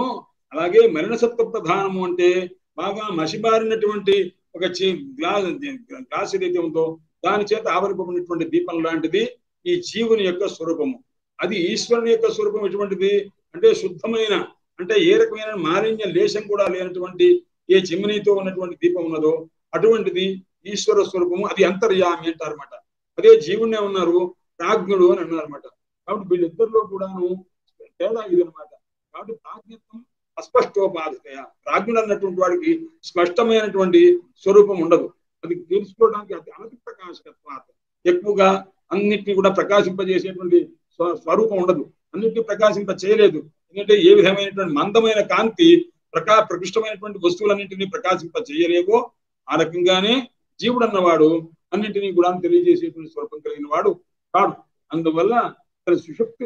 అలాగే మలినసత్వ ప్రధానము అంటే బాగా మసిబారినటువంటి ఒక గ్లాస్ ఏదైతే ఉందో దాని చేత ఆవరింపబడినటువంటి దీపం లాంటిది ఈ జీవుని యొక్క స్వరూపము. అది ఈశ్వరుని యొక్క స్వరూపం ఎటువంటిది అంటే శుద్ధమైన, అంటే ఏ రకమైన మాలిన్య లేశం కూడా లేనటువంటి ఏ చిమ్నీతో ఉన్నటువంటి దీపం ఉన్నదో అటువంటిది ఈశ్వర స్వరూపము. అది అంతర్యామి అంటారన్నమాట. అదే జీవుణ్ణే ఉన్నారు ప్రాజ్ఞుడు అని అన్నారన్నమాట. కాబట్టి వీళ్ళిద్దరిలో కూడాను తేడా ఇదనమాట. కాబట్టి ప్రాజ్ఞత్వం అస్పష్టోపాధితయ, ప్రాజ్ఞుడు అన్నటువంటి వాడికి స్పష్టమైనటువంటి స్వరూపం ఉండదు. అది తెలుసుకోవడానికి అది అనతి ప్రకాశకత్వాత్, ఎక్కువగా అన్నిటిని కూడా ప్రకాశింపజేసేటువంటి స్వరూపం ఉండదు, అన్నిటిని ప్రకాశింప చేయలేదు. ఎందుకంటే ఏ విధమైనటువంటి మందమైన కాంతి ప్రకృష్టమైనటువంటి వస్తువులన్నింటినీ ప్రకాశింప చేయలేవో ఆ రకంగానే జీవుడు అన్నవాడు అన్నింటినీ కూడా తెలియజేసేటువంటి స్వరూపం కలిగిన వాడు కాడు. అందువల్ల తన సుషుప్తి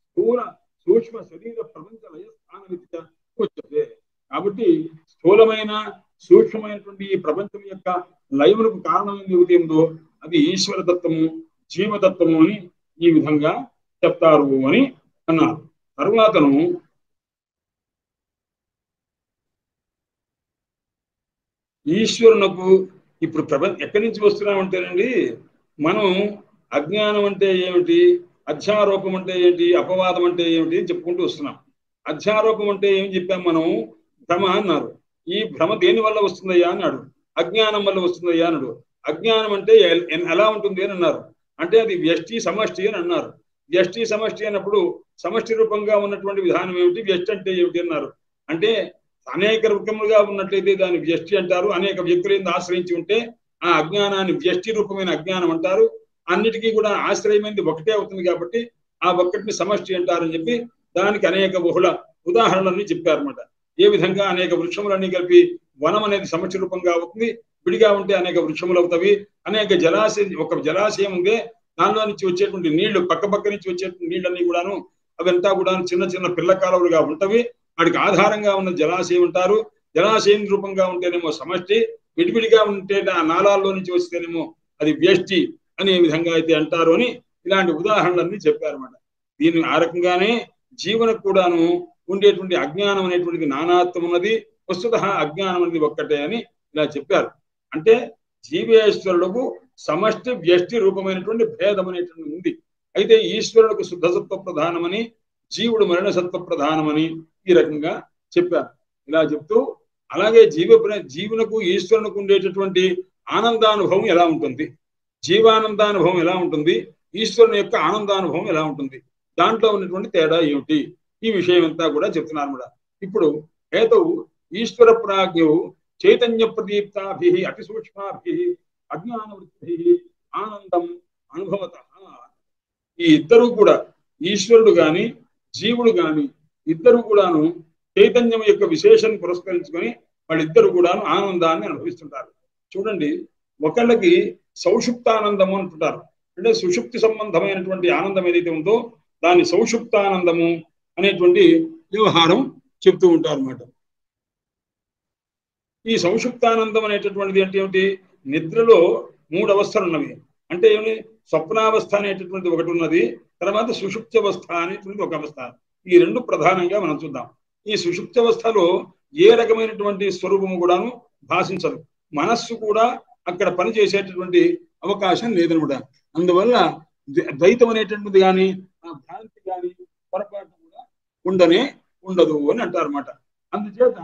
స్థూల సూక్ష్మ శరీర ప్రపంచ లయ స్థానమితి వచ్చే. కాబట్టి స్థూలమైన సూక్ష్మమైనటువంటి ఈ ప్రపంచం యొక్క లయములకు కారణమైనది ఏది ఉందో అది ఈశ్వర తత్వము, జీవతత్వము అని ఈ విధంగా చెప్తారు అని అన్నారు. తరువాతను ఈశ్వరునకు ఇప్పుడు ఎక్కడి నుంచి వస్తున్నామంటేనండి, మనం అజ్ఞానం అంటే ఏమిటి, అధ్యారోపం అంటే ఏంటి, అపవాదం అంటే ఏమిటి చెప్పుకుంటూ వస్తున్నాం. అధ్యారోపం అంటే ఏం చెప్పాం మనం, భ్రమ అన్నారు. ఈ భ్రమ దేని వల్ల వస్తుందయ్యా అన్నాడు. అజ్ఞానం వల్ల వస్తుందయ్యా అన్నాడు. అజ్ఞానం అంటే ఎలా ఉంటుంది అని అన్నారు. అంటే అది వ్యష్టి సమష్టి అని అన్నారు. వ్యష్టి సమష్టి అన్నప్పుడు సమష్టి రూపంగా ఉన్నటువంటి విధానం ఏమిటి, వ్యష్టి అంటే ఏమిటి అన్నారు. అంటే అనేక రూపములుగా ఉన్నట్లయితే దాన్ని వ్యష్టి అంటారు. అనేక వ్యక్తులను ఆశ్రయించి ఉంటే ఆ అజ్ఞానాన్ని వ్యష్టి రూపమైన అజ్ఞానం అంటారు. అన్నిటికీ కూడా ఆశ్రయమైనది ఒకటే అవుతుంది కాబట్టి ఆ ఒక్కటిని సమష్టి అంటారని చెప్పి దానికి అనేక బహుళ ఉదాహరణలన్నీ చెప్పారన్నమాట. ఏ విధంగా అనేక వృక్షములన్నీ కలిపి వనం అనేది సమష్టి రూపంగా అవుతుంది, విడిగా ఉంటే అనేక వృక్షములు అవుతాయి. అనేక ఒక జలాశయం ఉందే దానిలో నుంచి వచ్చేటువంటి నీళ్లు, పక్క నుంచి వచ్చేటువంటి నీళ్ళన్నీ కూడాను అవంతా కూడా చిన్న చిన్న పిల్ల కాలువలుగా ఉంటవి. వాటికి ఆధారంగా ఉన్న జలాశయం ఉంటారు. జలాశయం రూపంగా ఉంటేనేమో సమష్టి, విడివిడిగా ఉంటే ఆ నాళాల్లో నుంచి వస్తేనేమో అది వ్యష్టి అనే విధంగా అయితే అంటారు అని ఇలాంటి ఉదాహరణలన్నీ చెప్పారన్నమాట. దీన్ని ఆ రకంగానే జీవనకు కూడాను ఉండేటువంటి అజ్ఞానం అనేటువంటిది నానాత్వం ఉన్నది, వస్తుతః అజ్ఞానం అనేది ఒక్కటే అని ఇలా చెప్పారు. అంటే జీవేశ్వరులకు సమష్టి వ్యష్టి రూపమైనటువంటి భేదం అనేటువంటి ఉంది. అయితే ఈశ్వరులకు శుద్ధసత్వ ప్రధానమని, జీవుడు మరణసత్వ ప్రధానమని ఈ రకంగా చెప్పారు. ఇలా చెప్తూ అలాగే జీవునకు ఈశ్వరునికి ఉండేటటువంటి ఆనందానుభవం ఎలా ఉంటుంది, జీవానందానుభవం ఎలా ఉంటుంది, ఈశ్వరుని యొక్క ఆనందానుభవం ఎలా ఉంటుంది, దాంట్లో ఉన్నటువంటి తేడా ఏమిటి, ఈ విషయం అంతా కూడా చెప్తున్నారు అన్నమాట. ఇప్పుడు హేతువు ఈశ్వర ప్రాజ్ఞవు చైతన్య ప్రదీప్తాభి అతి సూక్ష్మాభి అజ్ఞాన వృత్తి ఆనందం అనుభవత. ఈ ఇద్దరు కూడా ఈశ్వరుడు గాని జీవుడు గాని ఇద్దరు కూడాను చైతన్యం యొక్క విశేషాన్ని పురస్కరించుకొని వాళ్ళిద్దరు కూడాను ఆనందాన్ని అనుభవిస్తుంటారు. చూడండి, ఒకళ్ళకి సౌషుప్తానందము అంటుంటారు. అంటే సుషుప్తి సంబంధమైనటువంటి ఆనందం ఏదైతే ఉందో దాన్ని సౌషుప్తానందము అనేటువంటి వ్యవహారం చెప్తూ ఉంటారు అన్నమాట. ఈ సౌషుప్తానందం అనేటటువంటిది అంటే ఏమిటి, నిద్రలో 3 అవస్థలు ఉన్నవి. అంటే ఏమి, స్వప్నావస్థ అనేటటువంటి ఒకటి ఉన్నది, తర్వాత సుషుప్త్యవస్థ అనేటువంటి ఒక అవస్థ. ఈ రెండు ప్రధానంగా మనం చూద్దాం. ఈ సుషుప్త్యవస్థలో ఏ రకమైనటువంటి స్వరూపము కూడాను భాషించదు, మనస్సు కూడా అక్కడ పనిచేసేటటువంటి అవకాశం లేదనమాట. అందువల్ల ద్వైతం అనేటువంటిది కానీ ఆ భ్రాంతి కానీ పొరపాటు కూడా ఉండదు అని అంటారు అన్నమాట. అందుచేత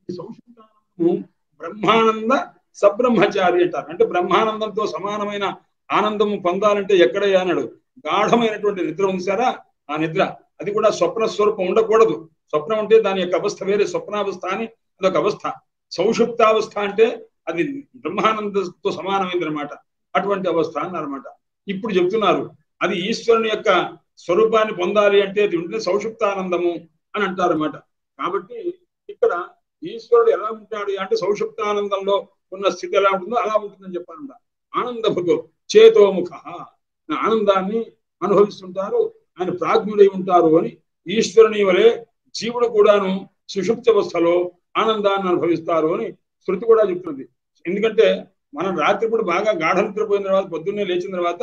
ఈ సౌషుప్తానందము బ్రహ్మానంద సబ్రహ్మచారి అంటారు. అంటే బ్రహ్మానందంతో సమానమైన ఆనందము పొందాలంటే ఎక్కడయ్యా అన్నాడు, గాఢమైనటువంటి నిద్ర ఉంది సారా, ఆ నిద్ర అది కూడా స్వప్న స్వరూపం ఉండకూడదు. స్వప్నం అంటే దాని యొక్క అవస్థ వేరే, స్వప్నావస్థ అని అదొక అవస్థ. సౌషుప్తావస్థ అంటే అది బ్రహ్మానందంతో సమానమైంది అనమాట. అటువంటి అవస్థ అన్నమాట. ఇప్పుడు చెప్తున్నారు అది ఈశ్వరుని యొక్క స్వరూపాన్ని పొందాలి అంటే అది ఉంటే సౌషుప్తానందము అని అంటారు అన్నమాట. కాబట్టి ఇక్కడ ఈశ్వరుడు ఎలా ఉంటాడు అంటే సౌషుప్తానందంలో ఉన్న స్థితి ఎలా ఉంటుందో అలా ఉంటుందని చెప్పాలంట. ఆనందభుగో చేతోముఖ, ఆనందాన్ని అనుభవిస్తుంటారు, ఆయన ప్రాజ్ఞుడై ఉంటారు అని. ఈశ్వరుని వలె జీవుడు కూడాను సుషుప్తావస్థలో ఆనందాన్ని అనుభవిస్తారు అని శృతి కూడా చెప్తుంది. ఎందుకంటే మనం రాత్రిపూట బాగా గాఢ నిద్రపోయిన తర్వాత పొద్దున్నే లేచిన తర్వాత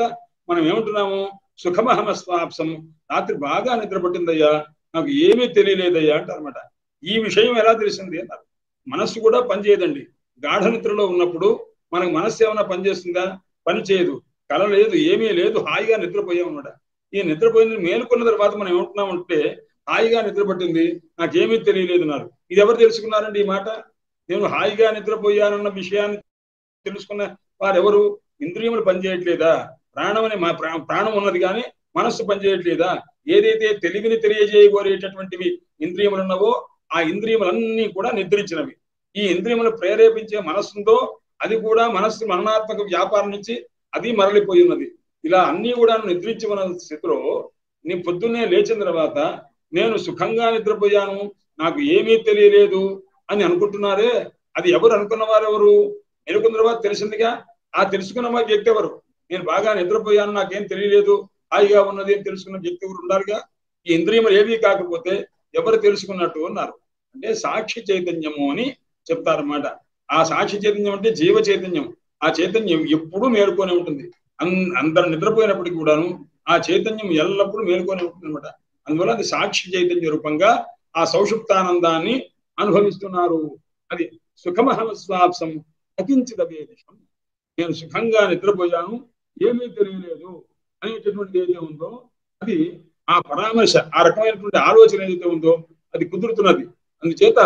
మనం ఏమంటున్నాము, సుఖమహమస్వాప్సం, రాత్రి బాగా నిద్ర పట్టిందయ్యా, నాకు ఏమీ తెలియలేదయ్యా అంటారు అనమాట. ఈ విషయం ఎలా తెలిసింది అన్నారు. మనస్సు కూడా పనిచేయదండి. గాఢ నిద్రలో ఉన్నప్పుడు మనకు మనస్సు ఏమైనా పనిచేస్తుందా, పని చేయదు, కల లేదు, ఏమీ లేదు, హాయిగా నిద్రపోయాం అనమాట. ఈ నిద్రపోయిన మేలుకున్న తర్వాత మనం ఏమంటున్నామంటే హాయిగా నిద్ర పట్టింది, నాకేమీ తెలియలేదు అన్నారు. ఇది ఎవరు తెలుసుకున్నారండి ఈ మాట? నేను హాయిగా నిద్రపోయానన్న విషయాన్ని తెలుసుకున్న వారెవరు? ఇంద్రియములు పనిచేయట్లేదా? ప్రాణం ఉన్నది కానీ మనస్సు పనిచేయట్లేదా? ఏదైతే తెలివిని తెలియజేయగోరేటటువంటివి ఇంద్రియములు ఉన్నవో ఆ ఇంద్రియములన్నీ కూడా నిద్రించినవి. ఈ ఇంద్రియములు ప్రేరేపించే మనస్సుందో అది కూడా మనస్సు మరణాత్మక వ్యాపారం నుంచి అది మరలిపోయి ఉన్నది. ఇలా అన్ని కూడా నిద్రించి ఉన్న స్థితిలో నీ పొద్దున్నే లేచిన తర్వాత నేను సుఖంగా నిద్రపోయాను, నాకు ఏమీ తెలియలేదు అని అనుకుంటున్నారే, అది ఎవరు అనుకున్న వారు ఎవరు? మెలుకున్న తర్వాత తెలిసిందిగా. ఆ తెలుసుకున్న వారి వ్యక్తి ఎవరు? నేను బాగా నిద్రపోయాను, నాకేం తెలియలేదు, హాయిగా ఉన్నది అని తెలుసుకున్న వ్యక్తి ఎవరు ఉండాలిగా. ఈ ఇంద్రియములు ఏవి కాకపోతే ఎవరు తెలుసుకున్నట్టు అన్నారు. అంటే సాక్షి చైతన్యము అని చెప్తారన్నమాట. ఆ సాక్షి చైతన్యం అంటే జీవ చైతన్యం. ఆ చైతన్యం ఎప్పుడూ మేలుకొని ఉంటుంది. అందరు నిద్రపోయినప్పటికీ కూడాను ఆ చైతన్యం ఎల్లప్పుడూ మేలుకొని ఉంటుంది అనమాట. అందువల్ల అది సాక్షి చైతన్య రూపంగా ఆ సౌషుప్తానందాన్ని అనుభవిస్తున్నారు. అది సుఖమహమస్వాప్సం అకించిదవేదిషం. నేను సుఖంగా నిద్రపోయాను, ఏమీ తెలియలేదు అనేటటువంటి ఏదైతే ఉందో అది ఆ పరామర్శ, ఆ రకమైనటువంటి ఆలోచన ఏదైతే ఉందో అది కుదురుతున్నది. అందుచేత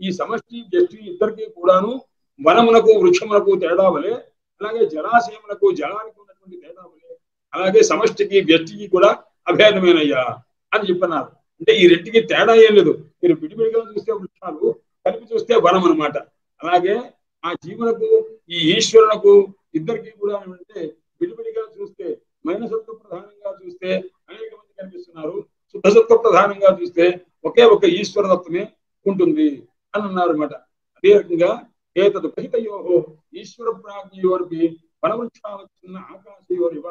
ఈ సమష్టి వ్యష్టి ఇద్దరికి కూడాను వనమునకు వృక్షమునకు తేడా వలె, అలాగే జలాశయమునకు జలానికి ఉన్నటువంటి తేడా వలె, అలాగే సమష్టికి వ్యష్టికి కూడా అభేదమేనయ్యా అని చెప్పన్నారు. అంటే ఈ రెంటికి తేడా ఏం లేదు. మీరు విడివిడిగా చూస్తే వృక్షాలు, కలిపి చూస్తే వనం అనమాట. అలాగే ఆ జీవులకు ఈ ఈశ్వరులకు ఇద్దరికి కూడా అంటే విడివిడిగా చూస్తే మైనసత్వ ప్రధానంగా చూస్తే అనేక మంది కనిపిస్తున్నారు, శుద్ధసత్వ ప్రధానంగా చూస్తే ఒకే ఒక ఈశ్వరతత్వమే ఉంటుంది అని అన్నారు అనమాట. అదే రకంగా ఏతదు రహితయోహో ఈశ్వర ప్రాజ్ఞయోర్పి వనవృక్షావచ్చిన ఆకాశయోరివ.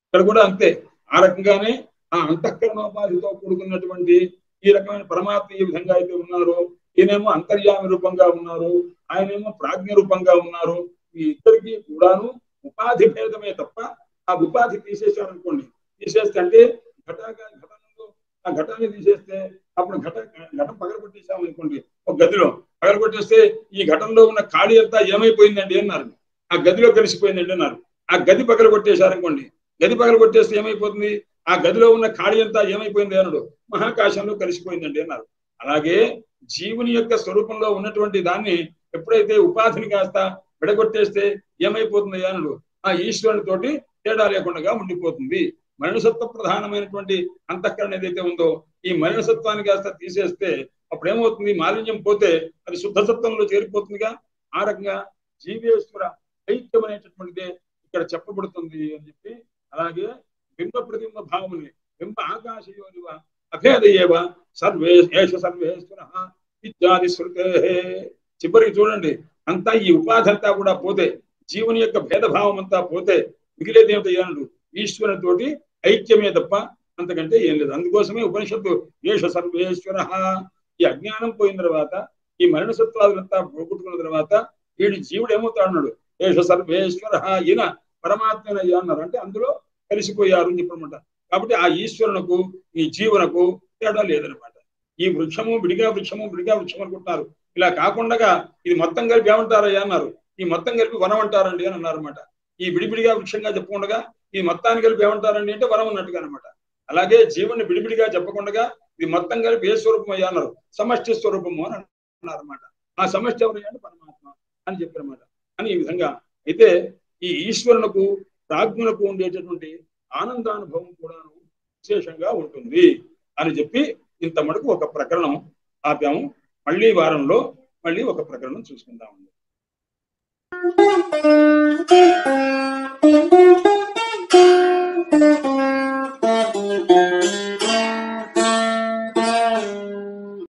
ఇక్కడ కూడా అంతే. ఆ రకంగానే ఆ అంతఃకరణోపాధితో కూడుకున్నటువంటి ఈ రకమైన పరమాత్మ ఈ విధంగా అయితే ఉన్నారో, ఈయనేమో అంతర్యామి రూపంగా ఉన్నారు, ఆయనేమో ప్రాజ్ఞ రూపంగా ఉన్నారు. ఈ ఇద్దరికి కూడాను ఉపాధి భేదమే తప్ప ఆ ఉపాధి తీసేశారనుకోండి, తీసేస్తే అంటే ఘటంలో ఆ ఘటాన్ని తీసేస్తే అప్పుడు ఘటం పగలగొట్టేసామనుకోండి, ఒక గదిలో పగలగొట్టేస్తే ఈ ఘటంలో ఉన్న ఖాళీ అంతా ఏమైపోయిందండి అన్నారు. ఆ గదిలో కలిసిపోయిందండి అన్నారు. ఆ గది పగలగొట్టేశారనుకోండి, గది పగలగొట్టేస్తే ఏమైపోతుంది? ఆ గదిలో ఉన్న ఖాళీ అంతా ఏమైపోయింది అన్నాడు, మహాకాశంలో కలిసిపోయిందండి అన్నారు. అలాగే జీవుని యొక్క స్వరూపంలో ఉన్నటువంటి దాన్ని ఎప్పుడైతే ఉపాధిని కాస్త విడగొట్టేస్తే ఏమైపోతుంది అన్నాడు, ఆ ఈశ్వరుని తోటి తేడా లేకుండా ఉండిపోతుంది. మలినసత్వ ప్రధానమైనటువంటి అంతఃకరణ ఏదైతే ఉందో ఈ మలినసత్వాన్ని కాస్త తీసేస్తే అప్పుడు ఏమవుతుంది? మాలిన్యం పోతే అది శుద్ధసత్వంలో చేరిపోతుందిగా. ఆ రకంగా జీవేశ్వర ఐక్యం అనేటటువంటిదే ఇక్కడ చెప్పబడుతుంది అని చెప్పి, అలాగే బింబ ప్రతిబింబ భావముని బింబ ఆకాశయోనివ అభేదయేవ సర్వేశ్వర ఇత్యాది శృతే. చివరికి చూడండి, అంతా ఈ ఉపాధి అంతా కూడా పోతే, జీవుని యొక్క భేదభావం అంతా పోతే మిగిలేది ఏమిటయ్యాడు? ఈశ్వరునితోటి ఐక్యమే తప్ప అంతకంటే ఏం లేదు. అందుకోసమే ఉపనిషత్తు ఏష సర్వేశ్వర, ఈ అజ్ఞానం పోయిన తర్వాత ఈ మరణసత్వాదులంతా పోగొట్టుకున్న తర్వాత వీడి జీవుడు ఏమవుతాడు? ఏష సర్వేశ్వర, ఈయన పరమాత్మనయ్యా అన్నారు. అంటే అందులో కలిసిపోయారు అని చెప్పనమాట. కాబట్టి ఆ ఈశ్వరునకు ఈ జీవునకు తేడా లేదనమాట. ఈ వృక్షము విడిగా వృక్షం అనుకుంటున్నారు. ఇలా కాకుండా ఇది మొత్తం కలిపి ఏమంటారయ్యా అన్నారు. ఈ మొత్తం కలిపి వనం అంటారండి అని అన్నారు అనమాట. ఈ విడివిడిగా వృక్షంగా చెప్పకుండా ఈ మొత్తాన్ని కలిపి ఏమంటారండి అంటే వనం అన్నట్టుగా అనమాట. అలాగే జీవుని విడివిడిగా చెప్పకుండా ఇది మొత్తం కలిపి ఏ స్వరూపం అయ్యా అన్నారు, సమష్టి స్వరూపము అని అన్నారు అనమాట. ఆ సమష్టి ఎవరయ్యా అంటే పరమాత్మ అని చెప్పారన్నమాట. అని ఈ విధంగా అయితే ఈ ఈశ్వరునకు ప్రాజ్ఞులకు ఉండేటటువంటి ఆనందానుభవం కూడా విశేషంగా ఉంటుంది అని చెప్పి ఇంత మటుకు ఒక ప్రకరణం ఆపాము. మళ్ళీ వారంలో మళ్ళీ ఒక ప్రకరణం చూసుకుందామండి.